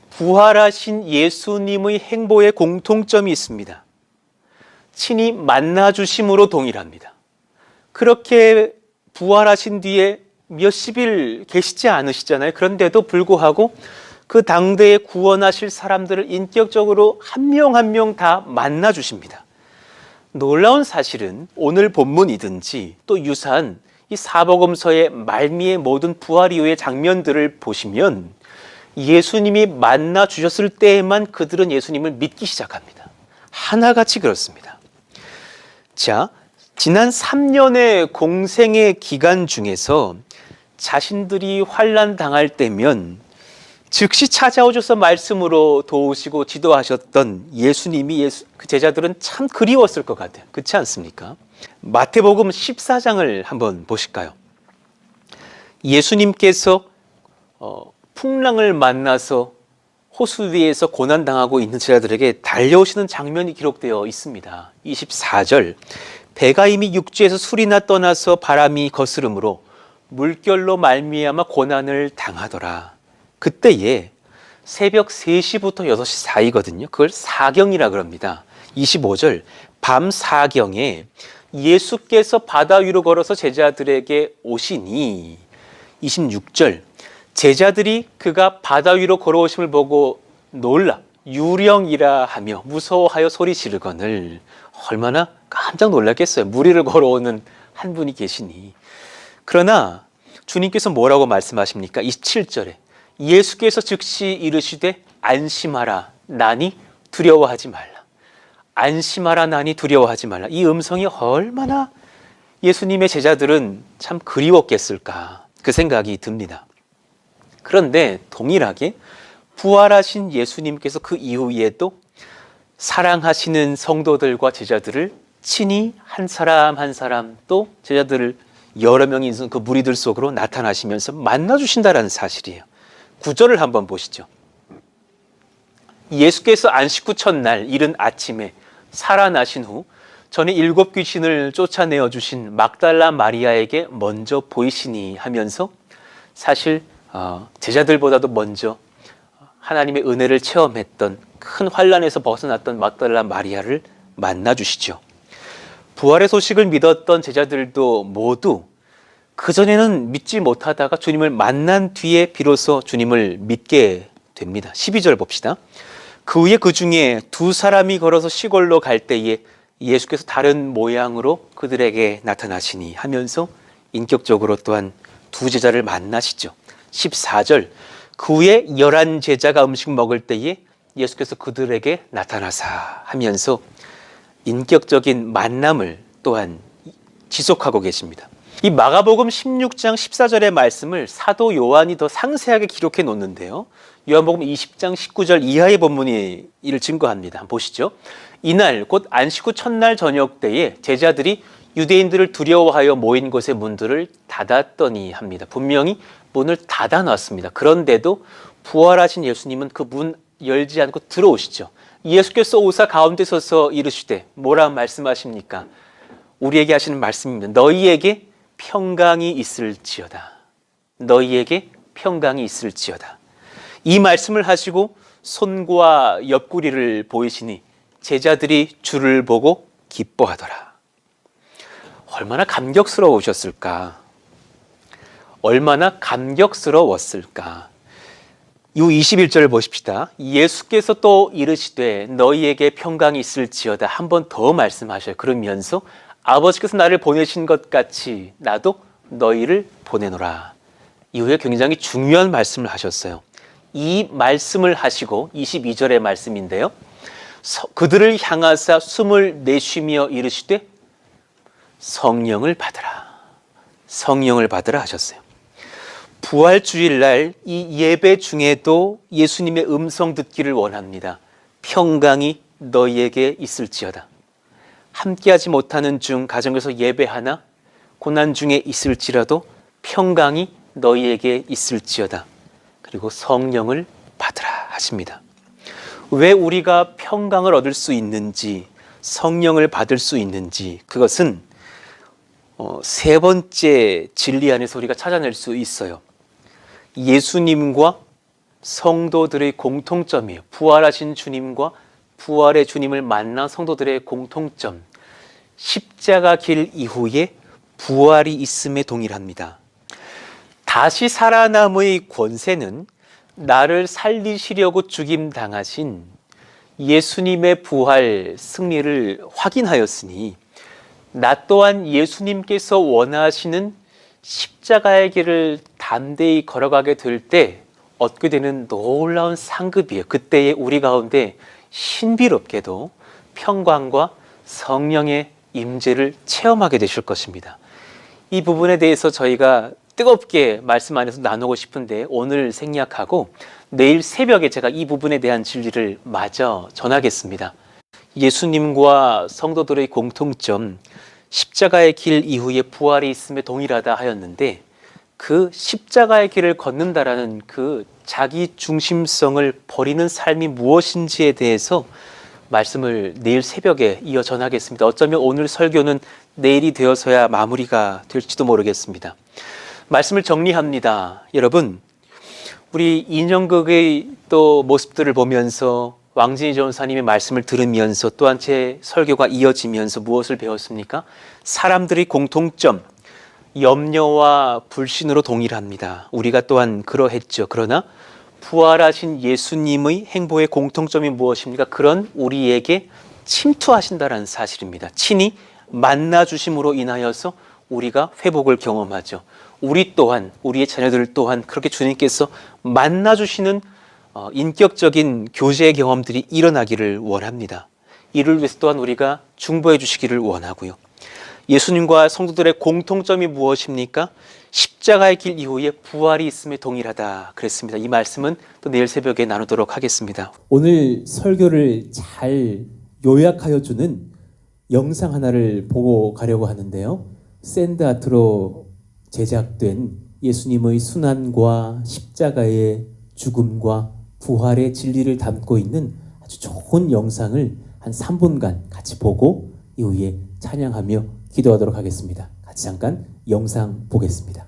부활하신 예수님의 행보에 공통점이 있습니다. 친히 만나주심으로 동일합니다. 그렇게 부활하신 뒤에 몇십일 계시지 않으시잖아요. 그런데도 불구하고 그 당대에 구원하실 사람들을 인격적으로 한 명 한 명 다 만나주십니다. 놀라운 사실은 오늘 본문이든지 또 유사한 이 사복음서의 말미의 모든 부활 이후의 장면들을 보시면 예수님이 만나 주셨을 때에만 그들은 예수님을 믿기 시작합니다. 하나같이 그렇습니다. 자, 지난 3년의 공생의 기간 중에서 자신들이 환난 당할 때면 즉시 찾아오셔서 말씀으로 도우시고 지도하셨던 예수님이 그 제자들은 참 그리웠을 것 같아요. 그렇지 않습니까? 마태복음 14장을 한번 보실까요? 예수님께서 풍랑을 만나서 호수 위에서 고난당하고 있는 제자들에게 달려오시는 장면이 기록되어 있습니다. 24절, 배가 이미 육지에서 술이나 떠나서 바람이 거스름으로 물결로 말미암아 고난을 당하더라. 그때에 새벽 3시부터 6시 사이거든요. 그걸 사경이라 그럽니다. 25절, 밤 사경에 예수께서 바다 위로 걸어서 제자들에게 오시니, 26절, 제자들이 그가 바다 위로 걸어오심을 보고 놀라 유령이라 하며 무서워하여 소리 지르거늘. 얼마나 깜짝 놀랐겠어요. 물 위를 걸어오는 한 분이 계시니. 그러나 주님께서 뭐라고 말씀하십니까? 27절에 예수께서 즉시 이르시되 안심하라 나니 두려워하지 말라. 안심하라 나니 두려워하지 말라. 이 음성이 얼마나 예수님의 제자들은 참 그리웠겠을까, 그 생각이 듭니다. 그런데 동일하게 부활하신 예수님께서 그 이후에도 사랑하시는 성도들과 제자들을 친히 한 사람 한 사람 또 제자들을 여러 명이 있는 그 무리들 속으로 나타나시면서 만나주신다는 사실이에요. 9절을 한번 보시죠. 예수께서 안식 후 첫날 이른 아침에 살아나신 후 전에 7 귀신을 쫓아내어 주신 막달라 마리아에게 먼저 보이시니 하면서 사실 제자들보다도 먼저 하나님의 은혜를 체험했던 큰 환난에서 벗어났던 막달라 마리아를 만나주시죠. 부활의 소식을 믿었던 제자들도 모두 그전에는 믿지 못하다가 주님을 만난 뒤에 비로소 주님을 믿게 됩니다. 12절 봅시다. 그 후에 그 중에 2 사람이 걸어서 시골로 갈 때에 예수께서 다른 모양으로 그들에게 나타나시니 하면서 인격적으로 또한 2 제자를 만나시죠. 14절 그 후에 11 제자가 음식 먹을 때에 예수께서 그들에게 나타나사 하면서 인격적인 만남을 또한 지속하고 계십니다. 이 마가복음 16장 14절의 말씀을 사도 요한이 더 상세하게 기록해 놓는데요. 요한복음 20장 19절 이하의 본문이 이를 증거합니다. 한번 보시죠. 이날 곧 안식 후 첫날 저녁 때에 제자들이 유대인들을 두려워하여 모인 곳의 문들을 닫았더니 합니다. 분명히 문을 닫아놨습니다. 그런데도 부활하신 예수님은 그 문 열지 않고 들어오시죠. 예수께서 오사 가운데 서서 이르시되 뭐라 말씀하십니까? 우리에게 하시는 말씀입니다. 너희에게 평강이 있을지어다. 너희에게 평강이 있을지어다. 이 말씀을 하시고 손과 옆구리를 보이시니 제자들이 주를 보고 기뻐하더라. 얼마나 감격스러우셨을까? 얼마나 감격스러웠을까? 이 21절을 보십시다. 예수께서 또 이르시되 너희에게 평강이 있을지어다. 한 번 더 말씀하셔요. 그러면서 아버지께서 나를 보내신 것 같이 나도 너희를 보내노라. 이후에 굉장히 중요한 말씀을 하셨어요. 이 말씀을 하시고 22절의 말씀인데요. 그들을 향하사 숨을 내쉬며 이르시되 성령을 받으라. 성령을 받으라 하셨어요. 부활주일날 이 예배 중에도 예수님의 음성 듣기를 원합니다. 평강이 너희에게 있을지어다. 함께하지 못하는 중 가정에서 예배하나 고난 중에 있을지라도 평강이 너희에게 있을지어다. 그리고 성령을 받으라 하십니다. 왜 우리가 평강을 얻을 수 있는지, 성령을 받을 수 있는지, 그것은 3번째 진리 안에서 우리가 찾아낼 수 있어요. 예수님과 성도들의 공통점이에요. 부활하신 주님과 부활의 주님을 만난 성도들의 공통점. 십자가 길 이후에 부활이 있음에 동일합니다. 다시 살아남의 권세는 나를 살리시려고 죽임당하신 예수님의 부활 승리를 확인하였으니 나 또한 예수님께서 원하시는 십자가의 길을 담대히 걸어가게 될 때 얻게 되는 놀라운 상급이에요. 그때에 우리 가운데 신비롭게도 평강과 성령의 임재를 체험하게 되실 것입니다. 이 부분에 대해서 저희가 뜨겁게 말씀 안에서 나누고 싶은데 오늘 생략하고 내일 새벽에 제가 이 부분에 대한 진리를 마저 전하겠습니다. 예수님과 성도들의 공통점, 십자가의 길 이후에 부활이 있음에 동일하다 하였는데 그 십자가의 길을 걷는다라는 그 자기 중심성을 버리는 삶이 무엇인지에 대해서 말씀을 내일 새벽에 이어 전하겠습니다. 어쩌면 오늘 설교는 내일이 되어서야 마무리가 될지도 모르겠습니다. 말씀을 정리합니다. 여러분, 우리 인형극의 또 모습들을 보면서 왕진희 전사님의 말씀을 들으면서 또한 제 설교가 이어지면서 무엇을 배웠습니까? 사람들의 공통점, 염려와 불신으로 동일합니다. 우리가 또한 그러했죠. 그러나 부활하신 예수님의 행보의 공통점이 무엇입니까? 그런 우리에게 침투하신다는 사실입니다. 친히 만나주심으로 인하여서 우리가 회복을 경험하죠. 우리 또한, 우리의 자녀들 또한 그렇게 주님께서 만나주시는 인격적인 교제의 경험들이 일어나기를 원합니다. 이를 위해서 또한 우리가 중보해 주시기를 원하고요. 예수님과 성도들의 공통점이 무엇입니까? 십자가의 길 이후에 부활이 있음에 동일하다 그랬습니다. 이 말씀은 또 내일 새벽에 나누도록 하겠습니다. 오늘 설교를 잘 요약하여 주는 영상 하나를 보고 가려고 하는데요. 샌드아트로 제작된 예수님의 순환과 십자가의 죽음과 부활의 진리를 담고 있는 아주 좋은 영상을 한 3분간 같이 보고 이후에 찬양하며 기도하도록 하겠습니다. 같이 잠깐 영상 보겠습니다.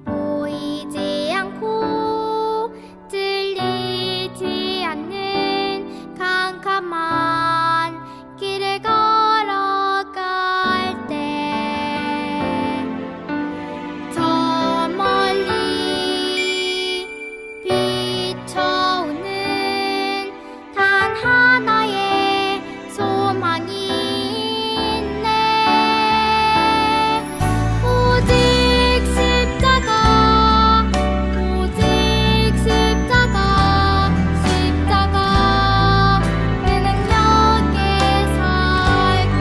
보이지 않고 들리지 않는 캄캄한 길을 걸어갈 때 저 멀리 비춰오는 단 하나의 소망이 있네. 오직 십자가, 오직 십자가, 십자가 그 능력에 살고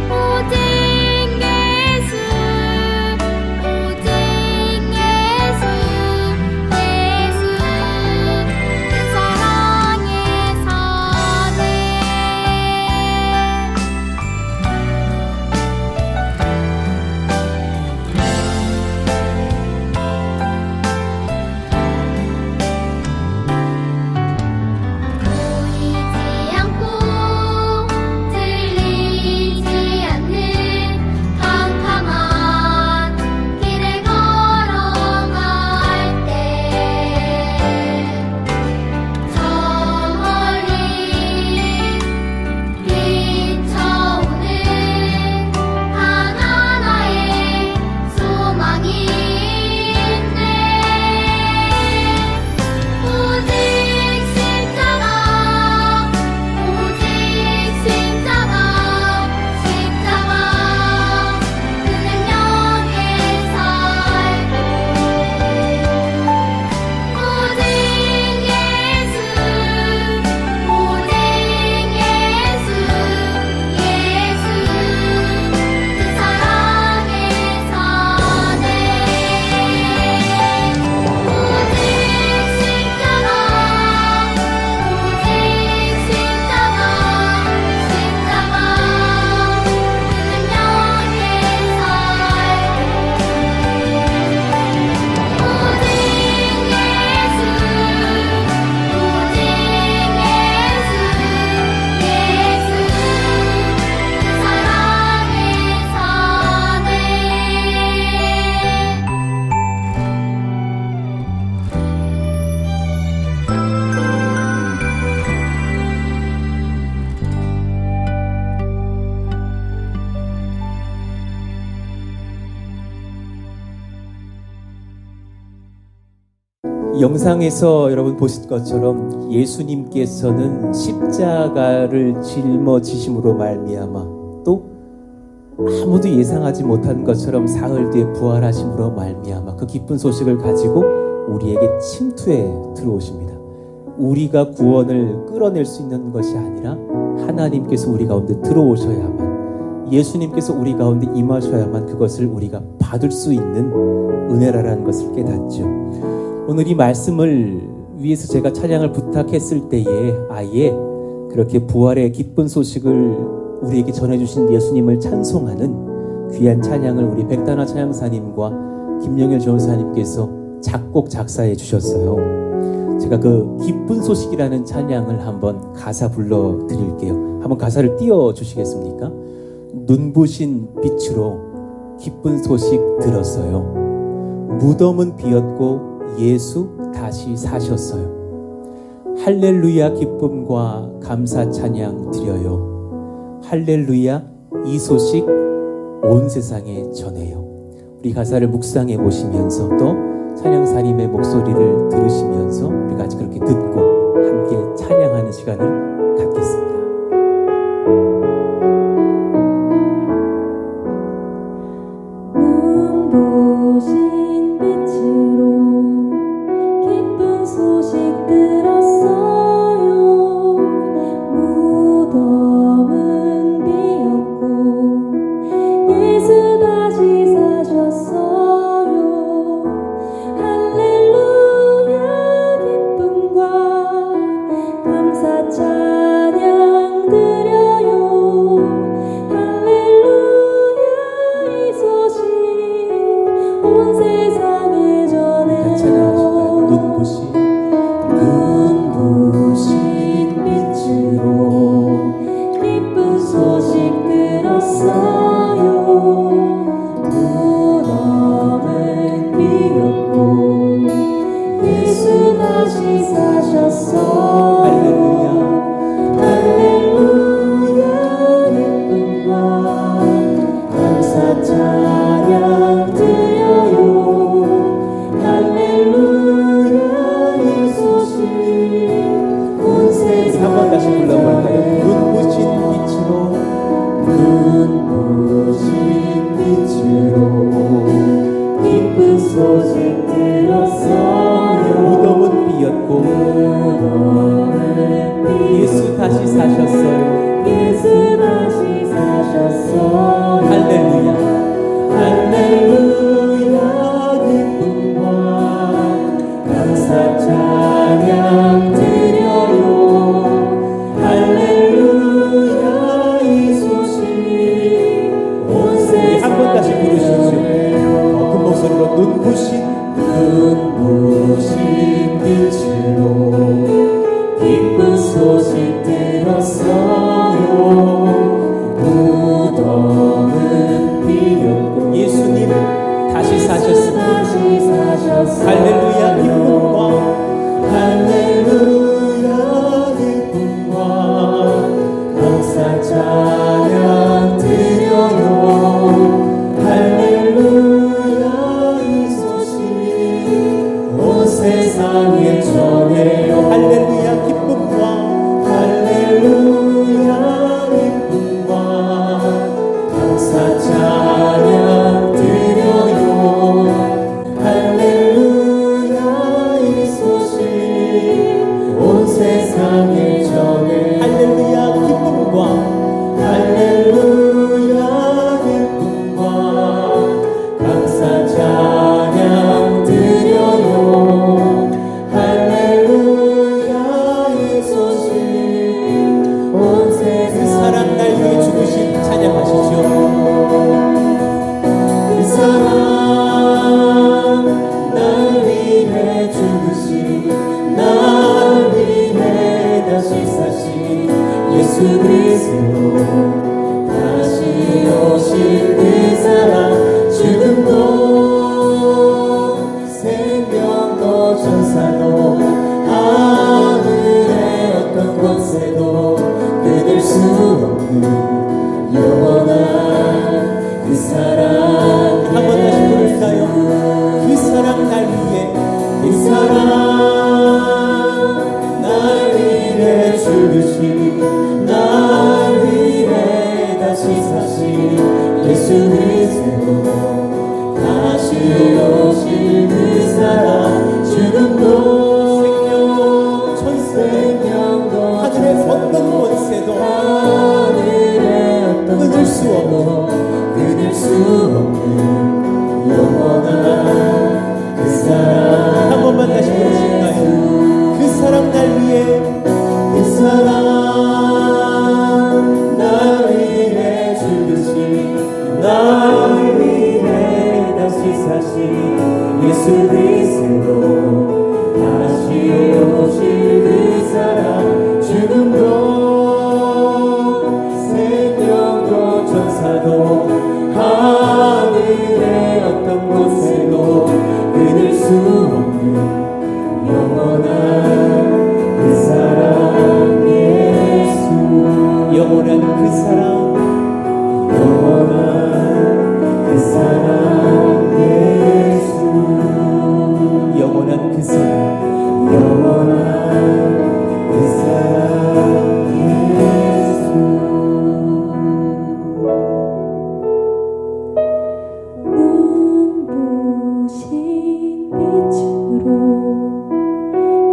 오직 예수, 오직 예수, 예수 그 사랑에 사네. 보이지 않고 들리지 않는 캄캄한 길을 걸어갈 때 저 멀리 비춰오는 단 하나의 소망이 있네. 오직 십자가, 오직 십자가, 십자가 그 능력에 살고 오직 예수, 오직 예수, 예수 그 사랑에 사네. 오직 십자가, 오직 십자가, 십자가 그 능력에 살고 오직 예수, 오직 예수, 예수 그 사랑에 사네. 영상에서 여러분 보신 것처럼 예수님께서는 십자가를 짊어지심으로 말미암아 또 아무도 예상하지 못한 것처럼 사흘 뒤에 부활하심으로 말미암아 그 기쁜 소식을 가지고 우리에게 침투해 들어오십니다. 우리가 구원을 끌어낼 수 있는 것이 아니라 하나님께서 우리 가운데 들어오셔야만, 예수님께서 우리 가운데 임하셔야만 그것을 우리가 받을 수 있는 은혜라는 것을 깨닫죠. 오늘 이 말씀을 위해서 제가 찬양을 부탁했을 때에 아예 그렇게 부활의 기쁜 소식을 우리에게 전해주신 예수님을 찬송하는 귀한 찬양을 우리 백단화 찬양사님과 김영일 전사님께서 작곡 작사해 주셨어요. 제가 그 기쁜 소식이라는 찬양을 한번 가사 불러드릴게요. 한번 가사를 띄워주시겠습니까? 눈부신 빛으로 기쁜 소식 들었어요. 무덤은 비었고 예수 다시 사셨어요. 할렐루야 기쁨과 감사 찬양 드려요. 할렐루야 이 소식 온 세상에 전해요. 우리 가사를 묵상해 보시면서 또 찬양사님의 목소리를 들으시면서 우리가 같이 그렇게 듣고 함께 찬양하는 시간을 갖겠습니다. 눈부신 빛으로 기쁜 소식 들었어요. 무덤은 비었고 예수님 다시 사셨습니다. 할렐루야 기쁨과 할렐루야 기쁨과 감사 찬양 드려요. 할렐루야 이 소식 온 세상에 전해요. 할렐루야 기쁨과 할렐루야 기쁨과 감사 찬양 드려요. 할렐루야 이 소식 온 세상에 전해. 할렐루야 기쁨과 할렐루야 기쁨과 감사 찬양 드려요. 할렐루야 이 소식 온 그 세상에 사랑 날 위해 죽으신 찬양하시죠. 그 사랑 날 위해 죽으신 날 위해 다시 사신 예수 그리스도 다시 오실 그 사랑 죽음도 생명도 전사도 하늘의 어떤 권세도 끊을 수 없는 영원한 그 사랑. 한 번 다시 부를까요? 그 사랑 날 위해 그 사랑 날 위해 죽으신 날 위해 다시 사신 예수 그리스도 다시 오실 그 사랑 죽음도 생명도 하늘의 어떤 권세도 하늘의 어떤 끊을 수 없는 끊을 수 없는 영원한 그 사랑. 한 번만 다시 부르실까요? 그 사랑 날 위해 그 사랑 날 위해 죽으신 날 위해 다시 사신 예수 그리스도 다시 오실 그 사랑 죽음도 생명도 전사도 하늘의 어떤 곳에도 끊을 수 없는 영원한 그 사랑 예수. 영원한 그 사랑 영원한 그 사랑 예수. 영원한 그 사랑 영원한 그 사랑 예수. 눈부신 빛으로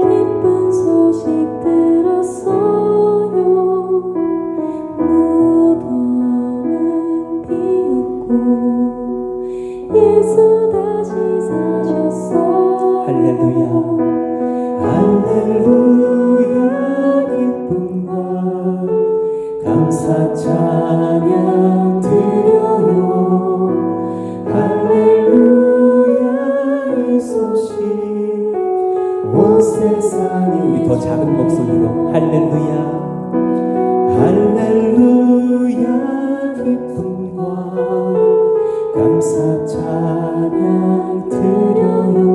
기쁜 소식 들었어요. 무덤은 비었고 예수 다시 사셨어요. 할렐루야 할렐루야 기쁨과 감사 찬양 드려요. 할렐루야 이 소식 온 세상에. 우리 더 작은 목소리로 할렐루야 할렐루야 기쁨과 감사 찬양 드려요.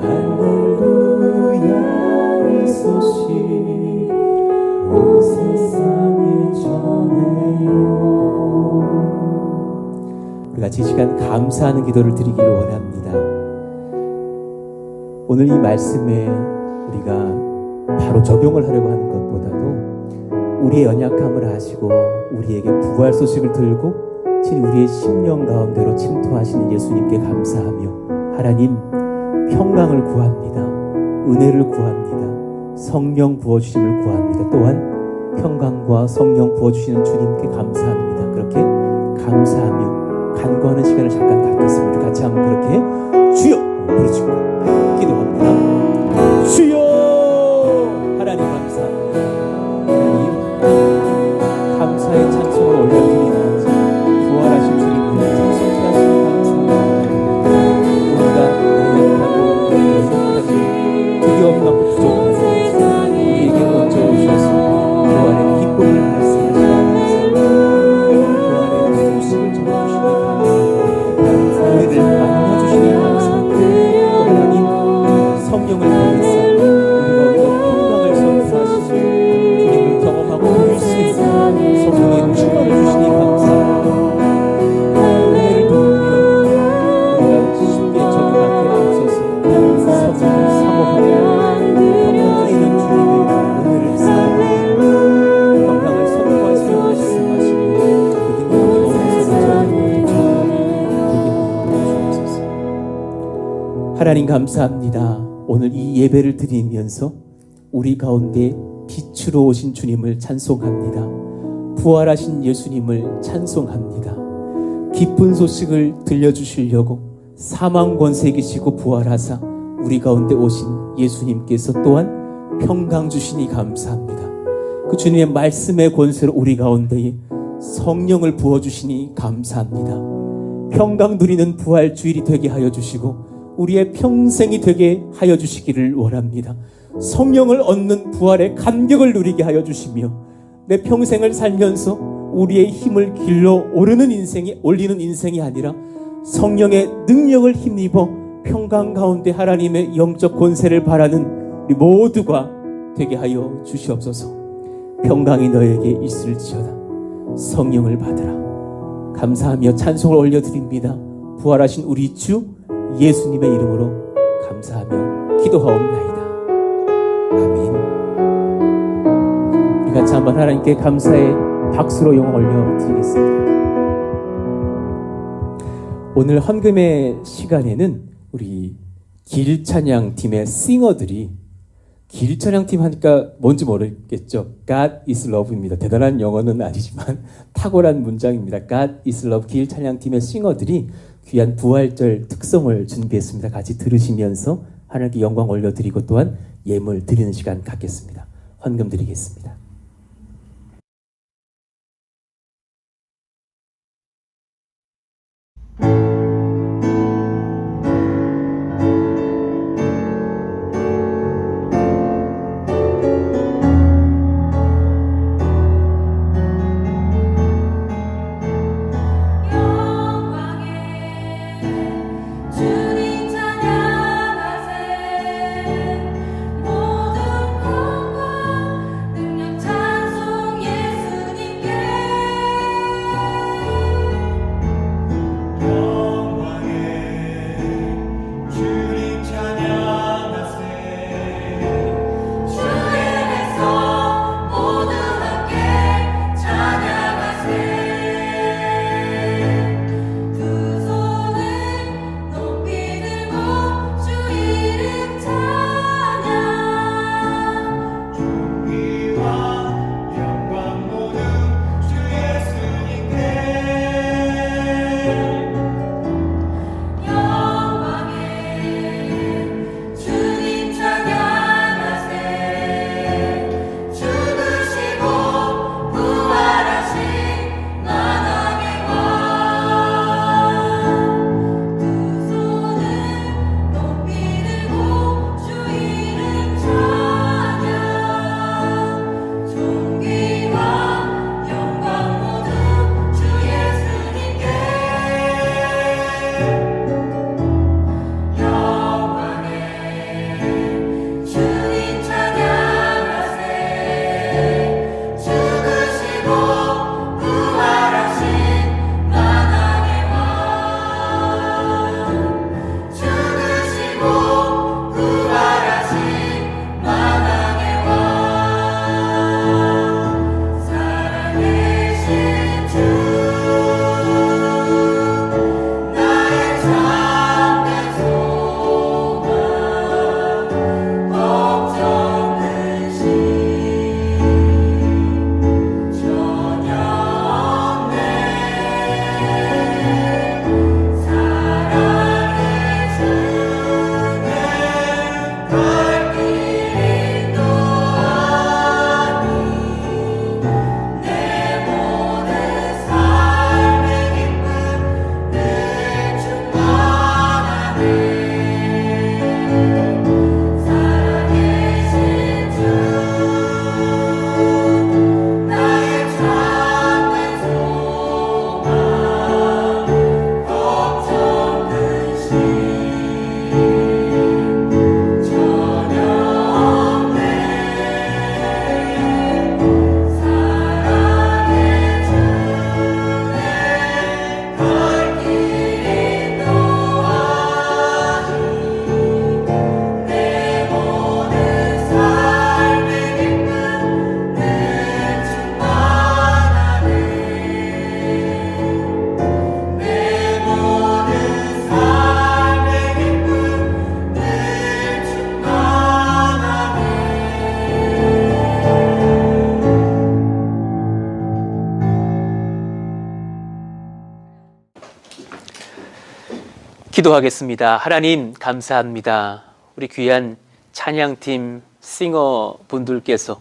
할렐루야 이 소식 온 세상에 전해요. 우리 같이 이 시간 감사하는 기도를 드리기를 원합니다. 오늘 이 말씀에 우리가 바로 적용을 하려고 하는 것보다도 우리의 연약함을 아시고 우리에게 부활 소식을 들고 진 우리의 심령 가운데로 침투하시는 예수님께 감사하며 하나님 평강을 구합니다. 은혜를 구합니다. 성령 부어주심을 구합니다. 또한 평강과 성령 부어주시는 주님께 감사합니다. 그렇게 감사하며 간구하는 시간을 잠깐 갖겠습니다. 같이 한번 그렇게 주여 부르시고 기도합니다. 주여 하나님 감사합니다. 하나님 감사의 찬송을 올려드리면서 부활하신 주님께 찬송케 하시니 감사합니다. 하나님 감사합니다. 오늘 이 예배를 드리면서 우리 가운데 빛으로 오신 주님을 찬송합니다. 부활하신 예수님을 찬송합니다. 기쁜 소식을 들려주시려고 사망 권세 이기시고 부활하사 우리 가운데 오신 예수님께서 또한 평강 주시니 감사합니다. 그 주님의 말씀의 권세로 우리 가운데에 성령을 부어주시니 감사합니다. 평강 누리는 부활 주일이 되게 하여 주시고 우리의 평생이 되게 하여 주시기를 원합니다. 성령을 얻는 부활의 감격을 누리게 하여 주시며 내 평생을 살면서 우리의 힘을 길러 오르는 인생이 올리는 인생이 아니라 성령의 능력을 힘입어 평강 가운데 하나님의 영적 권세를 바라는 우리 모두가 되게 하여 주시옵소서. 평강이 너에게 있을지어다. 성령을 받으라. 감사하며 찬송을 올려드립니다. 부활하신 우리 주 예수님의 이름으로 감사하며 기도하옵나이다. 아멘. 우리 같이 한번 하나님께 감사의 박수로 영광 올려드리겠습니다. 오늘 헌금의 시간에는 우리 길찬양팀의 싱어들이, 길찬양팀 하니까 뭔지 모르겠죠. God is love입니다. 대단한 영어는 아니지만 탁월한 문장입니다. God is love. 길찬양팀의 싱어들이 귀한 부활절 특성을 준비했습니다. 같이 들으시면서 하나님께 영광 올려드리고 또한 예물 드리는 시간 갖겠습니다. 헌금 드리겠습니다. 주님 찬양하세 모든 영광 능력 기도하겠습니다. 하나님 감사합니다. 우리 귀한 찬양팀 싱어 분들께서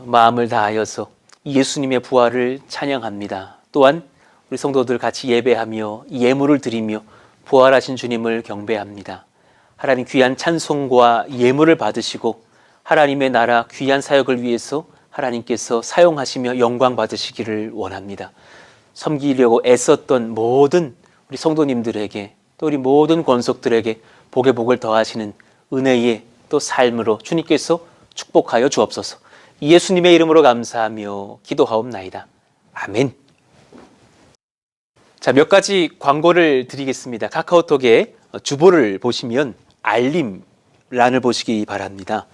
마음을 다하여서 예수님의 부활을 찬양합니다. 또한 우리 성도들 같이 예배하며 예물을 드리며 부활하신 주님을 경배합니다. 하나님 귀한 찬송과 예물을 받으시고 하나님의 나라 귀한 사역을 위해서 하나님께서 사용하시며 영광 받으시기를 원합니다. 섬기려고 애썼던 모든 우리 성도님들에게 또 우리 모든 권속들에게 복의 복을 더하시는 은혜의 또 삶으로 주님께서 축복하여 주옵소서. 예수님의 이름으로 감사하며 기도하옵나이다. 아멘. 자, 몇 가지 광고를 드리겠습니다. 카카오톡에 주보를 보시면 알림란을 보시기 바랍니다.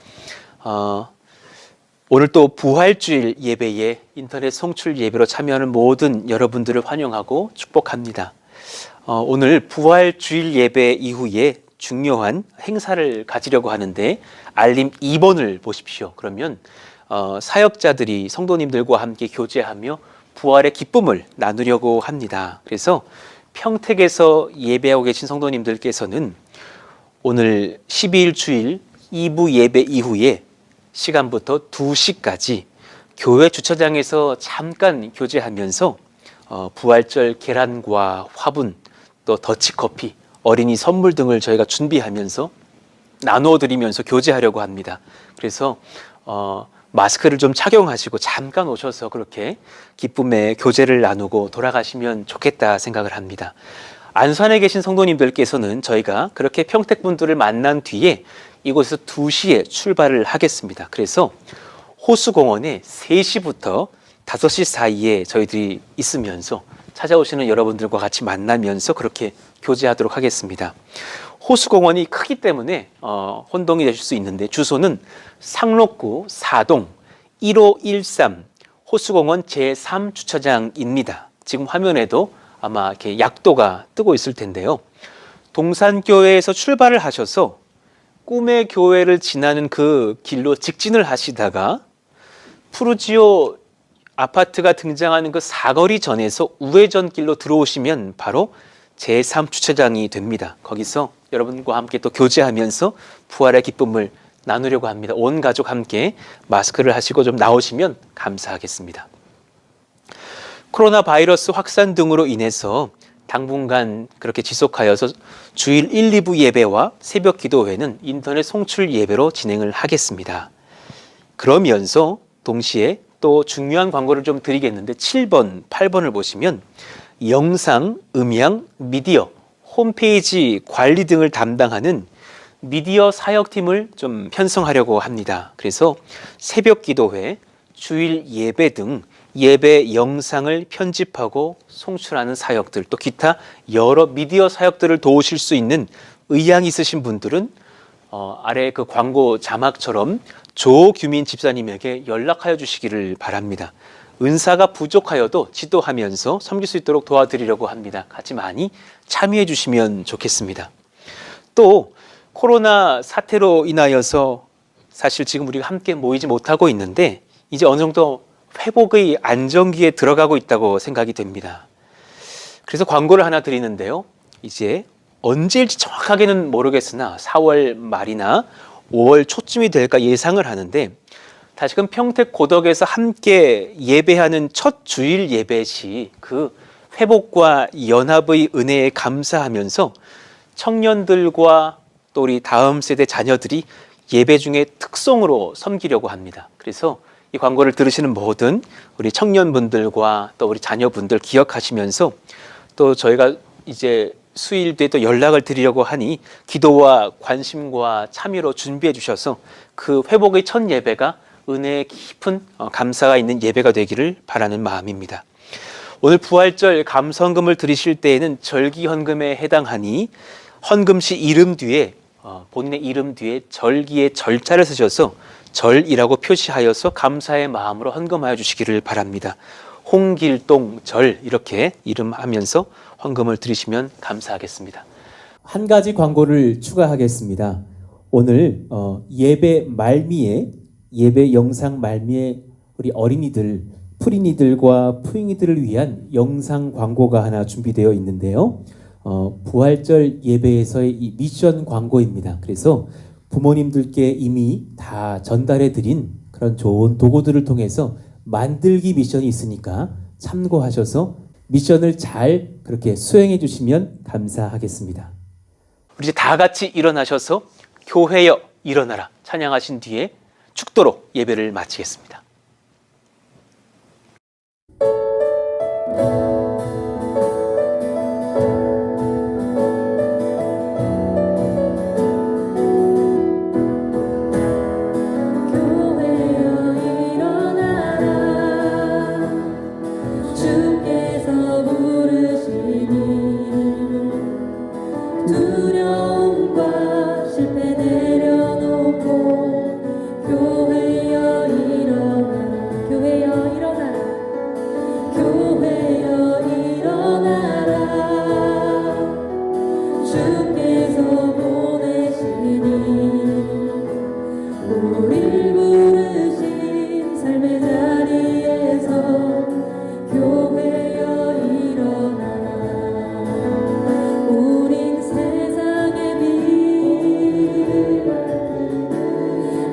오늘 또 부활주일 예배에 인터넷 송출 예배로 참여하는 모든 여러분들을 환영하고 축복합니다. 오늘 부활주일 예배 이후에 중요한 행사를 가지려고 하는데 알림 2번을 보십시오. 그러면 사역자들이 성도님들과 함께 교제하며 부활의 기쁨을 나누려고 합니다. 그래서 평택에서 예배하고 계신 성도님들께서는 오늘 12일 주일 2부 예배 이후에 시간부터 2시까지 교회 주차장에서 잠깐 교제하면서 부활절 계란과 화분 또 더치커피, 어린이 선물 등을 저희가 준비하면서 나누어 드리면서 교제하려고 합니다. 그래서 마스크를 좀 착용하시고 잠깐 오셔서 그렇게 기쁨의 교제를 나누고 돌아가시면 좋겠다 생각을 합니다. 안산에 계신 성도님들께서는 저희가 그렇게 평택분들을 만난 뒤에 이곳에서 2시에 출발을 하겠습니다. 그래서 호수공원에 3시부터 5시 사이에 저희들이 있으면서 찾아오시는 여러분들과 같이 만나면서 그렇게 교제하도록 하겠습니다. 호수공원이 크기 때문에 혼동이 되실 수 있는데 주소는 상록구 4동 1513 호수공원 제3주차장입니다. 지금 화면에도 아마 이렇게 약도가 뜨고 있을 텐데요. 동산교회에서 출발을 하셔서 꿈의 교회를 지나는 그 길로 직진을 하시다가 푸르지오 아파트가 등장하는 그 사거리 전에서 우회전길로 들어오시면 바로 제3주차장이 됩니다. 거기서 여러분과 함께 또 교제하면서 부활의 기쁨을 나누려고 합니다. 온 가족 함께 마스크를 하시고 좀 나오시면 감사하겠습니다. 코로나 바이러스 확산 등으로 인해서 당분간 그렇게 지속하여서 주일 1, 2부 예배와 새벽 기도회는 인터넷 송출 예배로 진행을 하겠습니다. 그러면서 동시에 또 중요한 광고를 좀 드리겠는데 7번, 8번을 보시면 영상, 음향, 미디어, 홈페이지 관리 등을 담당하는 미디어 사역팀을 좀 편성하려고 합니다. 그래서 새벽 기도회, 주일 예배 등 예배 영상을 편집하고 송출하는 사역들, 또 기타 여러 미디어 사역들을 도우실 수 있는 의향이 있으신 분들은 아래 그 광고 자막처럼 조규민 집사님에게 연락하여 주시기를 바랍니다. 은사가 부족하여도 지도하면서 섬길 수 있도록 도와드리려고 합니다. 같이 많이 참여해 주시면 좋겠습니다. 또 코로나 사태로 인하여서 사실 지금 우리가 함께 모이지 못하고 있는데 이제 어느 정도 회복의 안정기에 들어가고 있다고 생각이 됩니다. 그래서 광고를 하나 드리는데요. 이제 언제일지 정확하게는 모르겠으나 4월 말이나 5월 초쯤이 될까 예상을 하는데 다시금 평택 고덕에서 함께 예배하는 첫 주일 예배 시 그 회복과 연합의 은혜에 감사하면서 청년들과 또 우리 다음 세대 자녀들이 예배 중에 특송으로 섬기려고 합니다. 그래서 이 광고를 들으시는 모든 우리 청년분들과 또 우리 자녀분들 기억하시면서 또 저희가 이제 수요일 뒤에 또 연락을 드리려고 하니 기도와 관심과 참여로 준비해 주셔서 그 회복의 첫 예배가 은혜의 깊은 감사가 있는 예배가 되기를 바라는 마음입니다. 오늘 부활절 감성금을 드리실 때에는 절기헌금에 해당하니 헌금시 이름 뒤에 본인의 이름 뒤에 절기의 절자를 쓰셔서 절이라고 표시하여서 감사의 마음으로 헌금하여 주시기를 바랍니다. 홍길동 절 이렇게 이름하면서 헌금을 드리시면 감사하겠습니다. 한 가지 광고를 추가하겠습니다. 오늘 예배 말미에 예배 영상 말미에 우리 어린이들, 푸린이들과 푸잉이들을 위한 영상 광고가 하나 준비되어 있는데요. 부활절 예배에서의 이 미션 광고입니다. 그래서 부모님들께 이미 다 전달해 드린 그런 좋은 도구들을 통해서 만들기 미션이 있으니까 참고하셔서 미션을 잘 그렇게 수행해 주시면 감사하겠습니다. 우리 이제 다 같이 일어나셔서 교회여 일어나라 찬양하신 뒤에 축도로 예배를 마치겠습니다. 교회여 일어나라 주께서 부르시니 두려움과 실패 내려놓고 교회여 일어나라 교회여 일어나라 교회여 일어나라 주께서 보내시니 우릴 부르신 삶의 자리에서 교회여 일어나라 우린 세상의 빛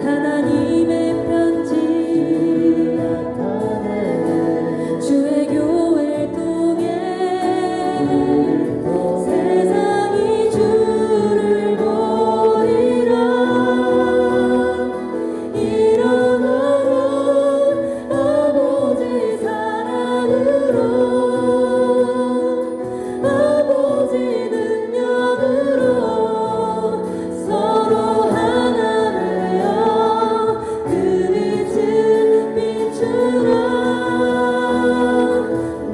하나님의 편지 주의 교회를 통해 세상이 주를 보리라 일어나라 아버지 사랑으로 아버지 능력으로 서로 하나 되어 그 빛을 비추라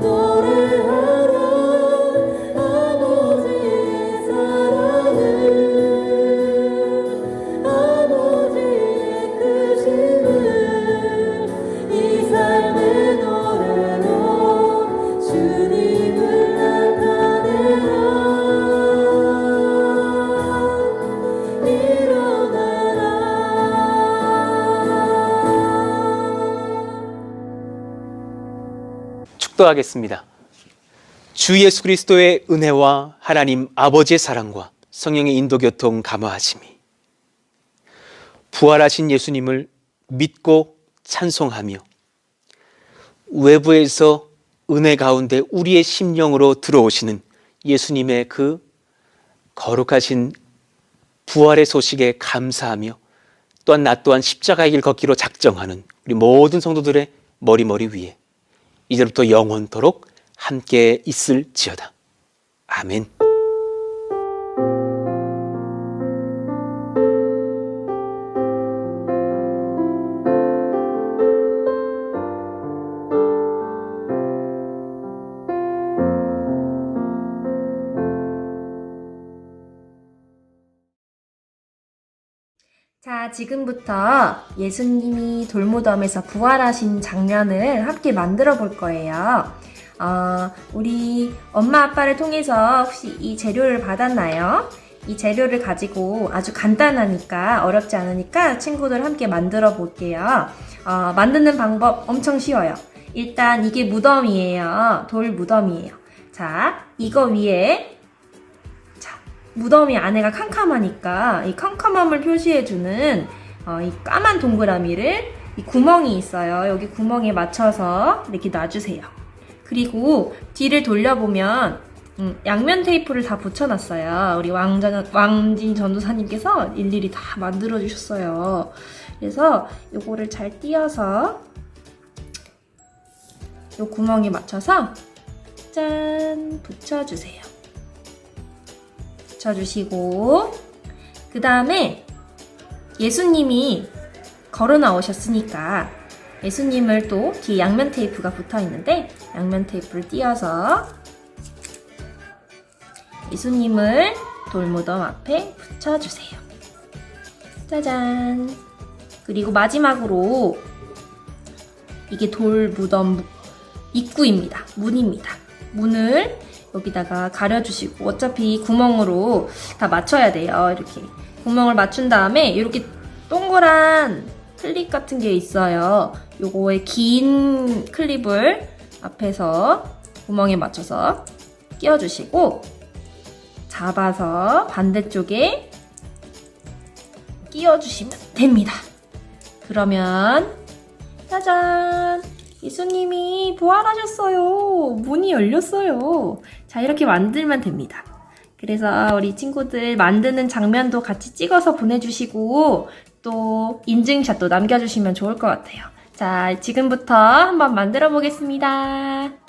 노래하라 아버지의 사랑을 아버지의 크심을 이 삶의 노래로 주님을 나타내라 일어나라 축도하겠습니다. 주 예수 그리스도의 은혜와 하나님 아버지의 사랑과 성령의 인도교통 감화하심이 부활하신 예수님을 믿고 찬송하며 외부에서 은혜 가운데 우리의 심령으로 들어오시는 예수님의 그 거룩하신 부활의 소식에 감사하며 또한 나 또한 십자가의 길 걷기로 작정하는 우리 모든 성도들의 머리 위에 이제부터 영원토록 함께 있을지어다. 아멘. 자, 지금부터 예수님이 돌무덤에서 부활하신 장면을 함께 만들어 볼 거예요. 우리 엄마 아빠를 통해서 혹시 이 재료를 받았나요? 이 재료를 가지고 아주 간단하니까 어렵지 않으니까 친구들 함께 만들어 볼게요. 만드는 방법 엄청 쉬워요. 일단 이게 무덤이에요. 돌 무덤이에요. 자, 이거 위에 무덤이 안에가 캄캄하니까 이 캄캄함을 표시해주는 이 까만 동그라미를 이 구멍이 있어요. 여기 구멍에 맞춰서 이렇게 놔주세요. 그리고 뒤를 돌려보면 양면 테이프를 다 붙여놨어요. 우리 왕진 전도사님께서 일일이 다 만들어주셨어요. 그래서 요거를 잘 띄어서 요 구멍에 맞춰서 짠! 붙여주세요. 붙여주시고 그 다음에 예수님이 걸어 나오셨으니까 예수님을 또 뒤에 양면 테이프가 붙어 있는데 양면 테이프를 띄어서 예수님을 돌무덤 앞에 붙여주세요. 짜잔. 그리고 마지막으로 이게 돌무덤 입구입니다. 문입니다. 문을 여기다가 가려주시고 어차피 구멍으로 다 맞춰야 돼요. 이렇게 구멍을 맞춘 다음에 이렇게 동그란 클립 같은 게 있어요. 요거에 긴 클립을 앞에서 구멍에 맞춰서 끼워주시고 잡아서 반대쪽에 끼워주시면 됩니다. 그러면 짜잔! 예수님이 부활하셨어요. 문이 열렸어요. 자, 이렇게 만들면 됩니다. 그래서 우리 친구들 만드는 장면도 같이 찍어서 보내주시고 또 인증샷도 남겨주시면 좋을 것 같아요. 자, 지금부터 한번 만들어 보겠습니다.